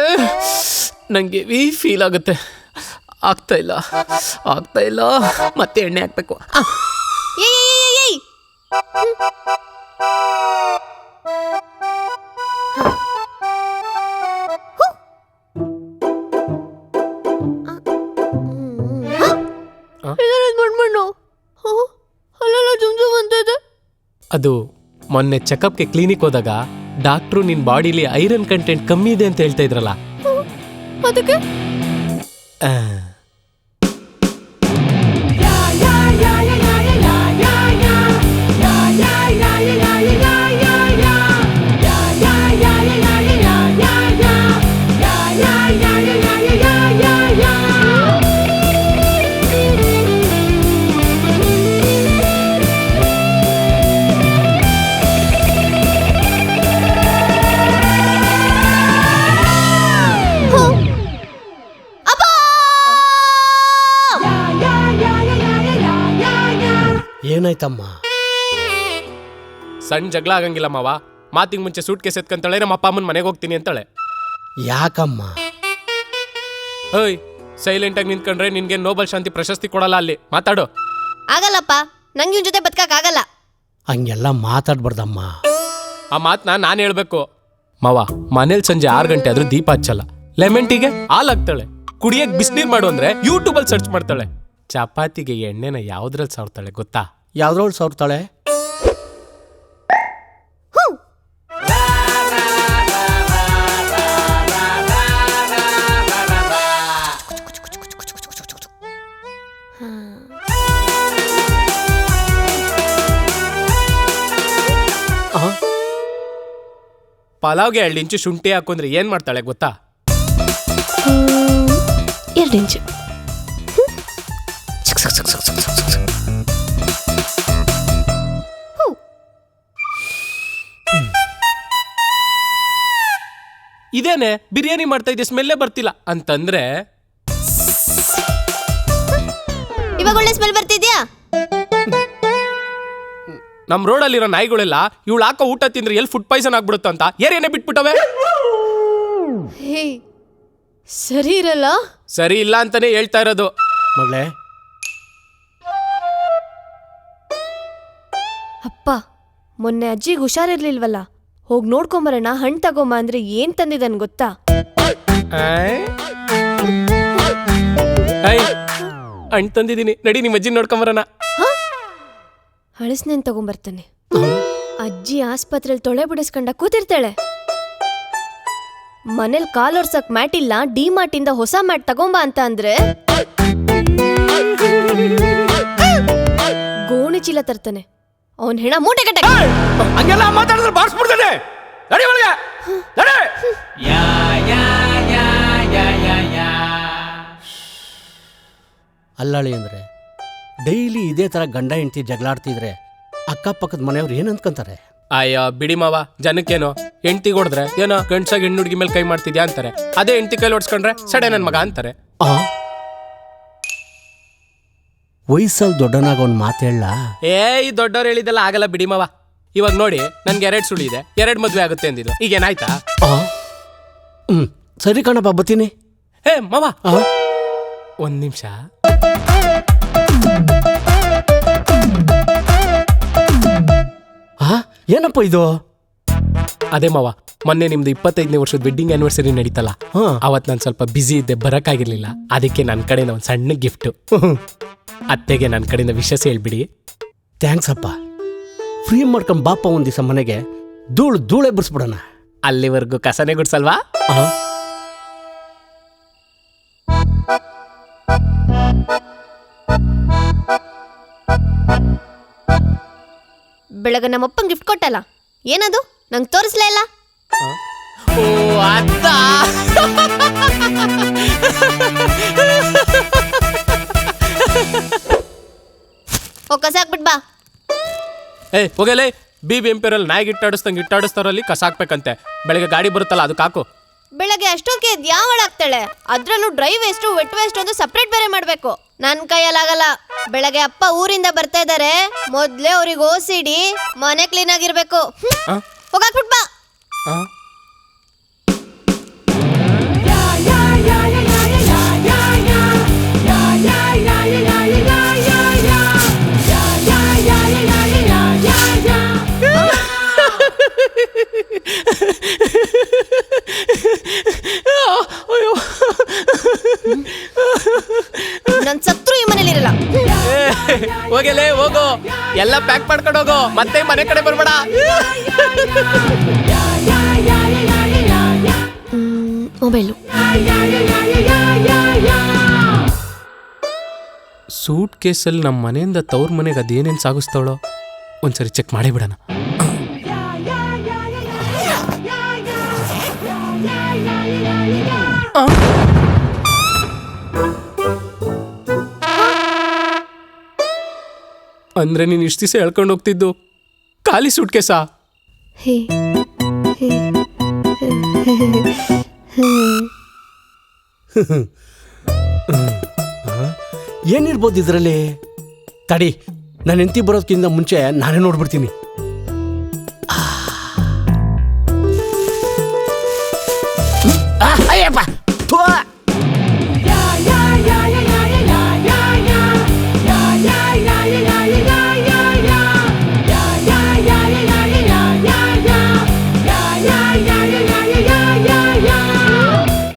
ನನಗೆ ಫೀಲ್ ಆಗುತ್ತೆ. ಆಗ್ತಾ ಇಲ್ಲ, ಮತ್ತೆ ಎಣ್ಣೆ ಹಾಕ್ಬೇಕು. ಅದು ಮೊನ್ನೆ ಚೆಕಪ್ಗೆ ಕ್ಲಿನಿಕ್ ಹೋದಾಗ ಡಾಕ್ಟ್ರು ನಿನ್ ಬಾಡಿಲಿ ಐರನ್ ಕಂಟೆಂಟ್ ಕಮ್ಮಿ ಇದೆ ಅಂತ ಹೇಳ್ತಾ ಇದ್ರಲ್ಲ, ಅದಕ್ಕೆ ಏನಾಯ್ತಮ್ಮ? ಸಣ್ಣ ಜಗಳ ಆಗಂಗಿಲ್ಲ ಮಾವ. ಮಾತಿಗೆ ಮುಂಚೆ ಸೂಟ್ ಕೇಸ್ ಎತ್ಕೊಂತಾಳೆ, ನಮ್ಮ ಅಪ್ಪ ಅಮ್ಮನ ಮನೆಗೆ ಹೋಗ್ತೀನಿ ಅಂತಾಳೆ. ಯಾಕಮ್ಮ? ಹೇಯ್, ಸೈಲೆಂಟ್ ಆಗಿ ನಿಂತ್ಕೊಂಡ್ರೆ ನಿನ್ಗೆ ನೋಬೆಲ್ ಶಾಂತಿ ಪ್ರಶಸ್ತಿ ಕೊಡಲ್ಲ. ಅಲ್ಲಿ ಮಾತಾಡು. ಆಗಲ್ಲಪ್ಪ, ನಂಗೆ ಇವ್ನ ಜೊತೆ ಬದುಕಕ್ ಆಗಲ್ಲ. ಹಂಗೆಲ್ಲ ಮಾತಾಡ್ಬಾರ್ದಮ್ಮ. ಆ ಮಾತನ್ನ ನಾನು ಹೇಳ್ಬೇಕು. ಮಾವ, ಮನೇಲಿ ಸಂಜೆ 6 ಗಂಟೆ ಆದ್ರೂ ದೀಪ ಹಚ್ಚಲ್ಲ. ಲೆಮನ್ ಟೀಗೆ ಹಾಲು ಹಾಕ್ತಾಳೆ. ಕುಡಿಯಕ್ ಬಿಸಿನೀರ್ ಮಾಡು ಅಂದ್ರೆ ಯೂಟ್ಯೂಬಲ್ಲಿ ಸರ್ಚ್ ಮಾಡ್ತಾಳೆ. ಚಪಾತಿಗೆ ಎಣ್ಣೆನ ಯಾವ್ದ್ರಲ್ಲಿ ಸಾರ್ತಾಳೆ ಗೊತ್ತಾ? ಯಾವ್ದ್ರೊಳಗೆ ಸಾರ್ತಾಳೆ? ಪಲಾವ್ಗೆ 2 ಇಂಚು ಶುಂಠಿ ಹಾಕೊಂಡ್ರೆ ಏನ್ ಮಾಡ್ತಾಳೆ ಗೊತ್ತಾ? 2 ಇಂಚು. ಇದೇನೆ ಬಿರಿಯಾನಿ ಮಾಡ್ತಾ ಇದ್ದೆ, ಸ್ಮೆಲ್ಲೇ ಬರ್ತಿಲ್ಲ ಅಂತಂದ್ರೆ ಇವಾಗ ಒಳ್ಳೆ ಸ್ಮೆಲ್ ಬರ್ತಿದ್ಯಾ? ನಮ್ ರೋಡಲ್ಲಿರೋ ನಾಯಿಗಳೆಲ್ಲ ಇವಳು ಹಾಕೋ ಊಟ ತಿಂದ್ರೆ ಎಲ್ಲಿ ಫುಡ್ ಪಾಯ್ಸನ್ ಆಗ್ಬಿಡುತ್ತ ಅಂತ ಏನೇನೇ ಬಿಟ್ಬಿಟ್ಟವೆ. ಸರಿ ಇರಲ್ಲ. ಸರಿ ಇಲ್ಲ ಅಂತಾನೆ ಹೇಳ್ತಾ ಇರೋದು. ಮಗಳೇ, ಅಪ್ಪ, ಮೊನ್ನೆ ಅಜ್ಜಿಗೆ ಹುಷಾರಿರ್ಲಿಲ್ವಲ್ಲ, ಹೋಗಿ ನೋಡ್ಕೊಂಬರೋಣ, ಹಣ್ಣು ತಗೊಂಬ ಅಂದ್ರೆ ಏನ್ ತಂದಿದನ್ ಗೊತ್ತಾ? ಹಣ್ಣು ತಂದಿದ್ದೀನಿ, ನಡಿ ನಿಮ್ಮ ಅಜ್ಜಿ ನೋಡ್ಕೊಂಬರೋಣ. ಹಳಸ್ನೇನ್ ತಗೊಂಬರ್ತಾನೆ. ಅಜ್ಜಿ ಆಸ್ಪತ್ರೆಯಲ್ಲಿ ತೊಳೆ ಬಿಡಿಸ್ಕೊಂಡ ಕೂತಿರ್ತಾಳೆ. ಮನೇಲಿ ಕಾಲೊರ್ಸಕ್ ಮ್ಯಾಟ್ ಇಲ್ಲ, ಡಿ ಮಾರ್ಟ್ ಇಂದ ಹೊಸ ಮ್ಯಾಟ್ ತಗೊಂಬ ಅಂತ ಅಂದ್ರೆ ಗೋಣಿ ಚೀಲ ತರ್ತಾನೆ. ಅವನ್ ಹೆಣ ಮೂಟೆ ಕಟ್ಟ. ಹಂಗೆಲ್ಲ ಮಾತಾಡಿದ್ರೆ ಬಾರಿಸ್ಬಿಡ್ತಾನೆ. ನಡಿ ಒಳಗೆ, ನಡಿ. ಅಲ್ಲಳಿ ಅಂದ್ರೆ ಡೈಲಿ ಇದೇ ತರ ಗಂಡ ಹೆಂಡತಿ ಜಗಳಾಡ್ತಿದ್ರೆ ಅಕ್ಕಪಕ್ಕದ ಮನೆಯವ್ರು ಏನ್ ಅನ್ಕೊಂತಾರೆ? ಅಯ್ಯೋ ಬಿಡಿ ಮಾವ, ಜನಕ್ಕೇನೋ ಹೆಂಡತಿ ಹೊಡೆದ್ರೆ ಏನೋ ಗಂಡ್ಸಾಗ ಹೆಣ್ಣು ಹುಡುಗಿ ಮೇಲೆ ಕೈ ಮಾಡ್ತಿದ್ಯಾ ಅಂತಾರೆ. ಅದೇ ಹೆಂಡತಿ ಕೈಲಿ ಹೊಡ್ಸ್ಕೊಂಡ್ರೆ ಸಡೆ ನನ್ ಮಗ ಅಂತಾರೆ. ವಯಸ್ಸಲ್ಲಿ ದೊಡ್ಡನಾಗ ಒಂದ್ ಮಾತು ಹೇಳ. ಈ ದೊಡ್ಡವ್ರು ಹೇಳಿದೆಲ್ಲ ಆಗಲ್ಲ ಬಿಡಿ ಮಾವ. ಇವಾಗ ನೋಡಿ, ನನ್ಗೆ 2 ಸುಳಿ ಇದೆ, 2 ಮದ್ವೆ ಆಗುತ್ತೆ ಅಂದಿದ್ದು, ಈಗೇನಾಯ್ತಾ? ಸರಿ ಕಣಪ್ಪ, ಬತ್ತೀನಿ. ಮಾವ, 1 ನಿಮಿಷ. ಏನಪ್ಪ ಇದು? ಅದೇ ಮಾವ, ಮೊನ್ನೆ ನಿಮ್ದು 25ನೇ ವರ್ಷದ ವೆಡ್ಡಿಂಗ್ ಆನಿವರ್ಸರಿ ನಡೀತಲ್ಲ, ಅವತ್ ನಾನು ಸ್ವಲ್ಪ ಬ್ಯುಸಿ ಇದ್ದೆ, ಬರಕ್ಕಾಗಿರ್ಲಿಲ್ಲ. ಅದಕ್ಕೆ ನನ್ನ ಕಡೆಯಿಂದ ಒಂದು ಸಣ್ಣ ಗಿಫ್ಟ್. ಅತ್ತೆಗೆ ನನ್ನ ಕಡೆಯಿಂದ ವಿಶೇಷ ಹೇಳ್ಬಿಡಿ. ಥ್ಯಾಂಕ್ಸ್ ಅಪ್ಪ. ಫ್ರೀ ಮಾಡ್ಕೊಂಡ್ ಬಾಪ ಒಂದ್ ದಿವಸ ಮನೆಗೆ ಧೂಳೆ ಬಿಡಿಸ್ಬಿಡೋಣ. ಅಲ್ಲಿವರೆಗೂ ಕಸನೆ ಗುಡ್ಸಲ್ವಾ? ಬೆಳಗ್ಗೆ ನಮ್ಮಪ್ಪಂಗೆ ಗಿಫ್ಟ್ ಕೊಟ್ಟಲ್ಲ, ಏನದು ನಂಗೆ ತೋರಿಸ್ಲೇ ಇಲ್ಲ. ಓ ಅತ್ತ ಕಸ ಹಾಕ್ಬಿಟ್ ಬಾ. ಏ ಹೋಗಲೇ BBMP ನಾಯಿಗೆ ಇಟ್ಟಾಡಿಸ್ತಾರಲ್ಲಿ ಕಸ ಹಾಕ್ಬೇಕಂತೆ. ಬೆಳಗ್ಗೆ ಗಾಡಿ ಬರುತ್ತಲ್ಲ ಅದಕ್ಕೆ ಹಾಕು. ಬೆಳಗ್ಗೆ ಅಷ್ಟೊತ್ತಿಗೆ ಎದ್ದು ಯಾವ ಹಾಕ್ತಾಳೆ? ಅದ್ರಲ್ಲೂ ಡ್ರೈ ವೇಸ್ಟ್ ವೆಟ್ ವೇಸ್ಟ್ ಒಂದು ಸಪ್ರೇಟ್ ಬೇರೆ ಮಾಡ್ಬೇಕು. ನನ್ನ ಕೈಯಲ್ಲಾಗಲ್ಲ. ಬೆಳಗ್ಗೆ ಅಪ್ಪ ಊರಿಂದ ಬರ್ತಾ ಇದಾರೆ, ಮೊದ್ಲೇ ಅವ್ರಿಗೆ ಓಸಿಡಿ ಮನೆ ಕ್ಲೀನ್ ಆಗಿರ್ಬೇಕು. ಹೋಗಾಕ್ಬಿಟ್ ಬಾ. ನನ್ ಸತ್ರು ಈ ಮನೇಲಿ ಇರಲ್ಲ. ಹೋಗಲೇ ಹೋಗೋ, ಎಲ್ಲ ಪ್ಯಾಕ್ ಮಾಡ್ಕೊಂಡು ಹೋಗೋ, ಮತ್ತೆ ಮನೆ ಕಡೆ ಬರ್ಬೇಡ. ಮೊಬೈಲು ಸೂಟ್ ಕೇಸಲ್ಲಿ ನಮ್ಮ ಮನೆಯಿಂದ ತವ್ರ ಮನೆಗೆ ಅದೇನೇನು ಸಾಗಿಸ್ತಾವಳೋ ಒಂದ್ಸರಿ ಚೆಕ್ ಮಾಡೇ ಬಿಡೋಣ. ಅಂದ್ರೆ ನೀನು ಇಷ್ಟು ದಿವಸ ಹೇಳ್ಕೊಂಡು ಹೋಗ್ತಿದ್ದು ಖಾಲಿ ಸೂಟ್ ಕೇಸಾ? ಏನಿರ್ಬೋದು ಇದರಲ್ಲಿ? ತಡಿ, ನನ್ನ ಹೆಂಡತಿ ಬರೋದಕ್ಕಿಂತ ಮುಂಚೆ ನಾನೇ ನೋಡ್ಬಿಡ್ತೀನಿ.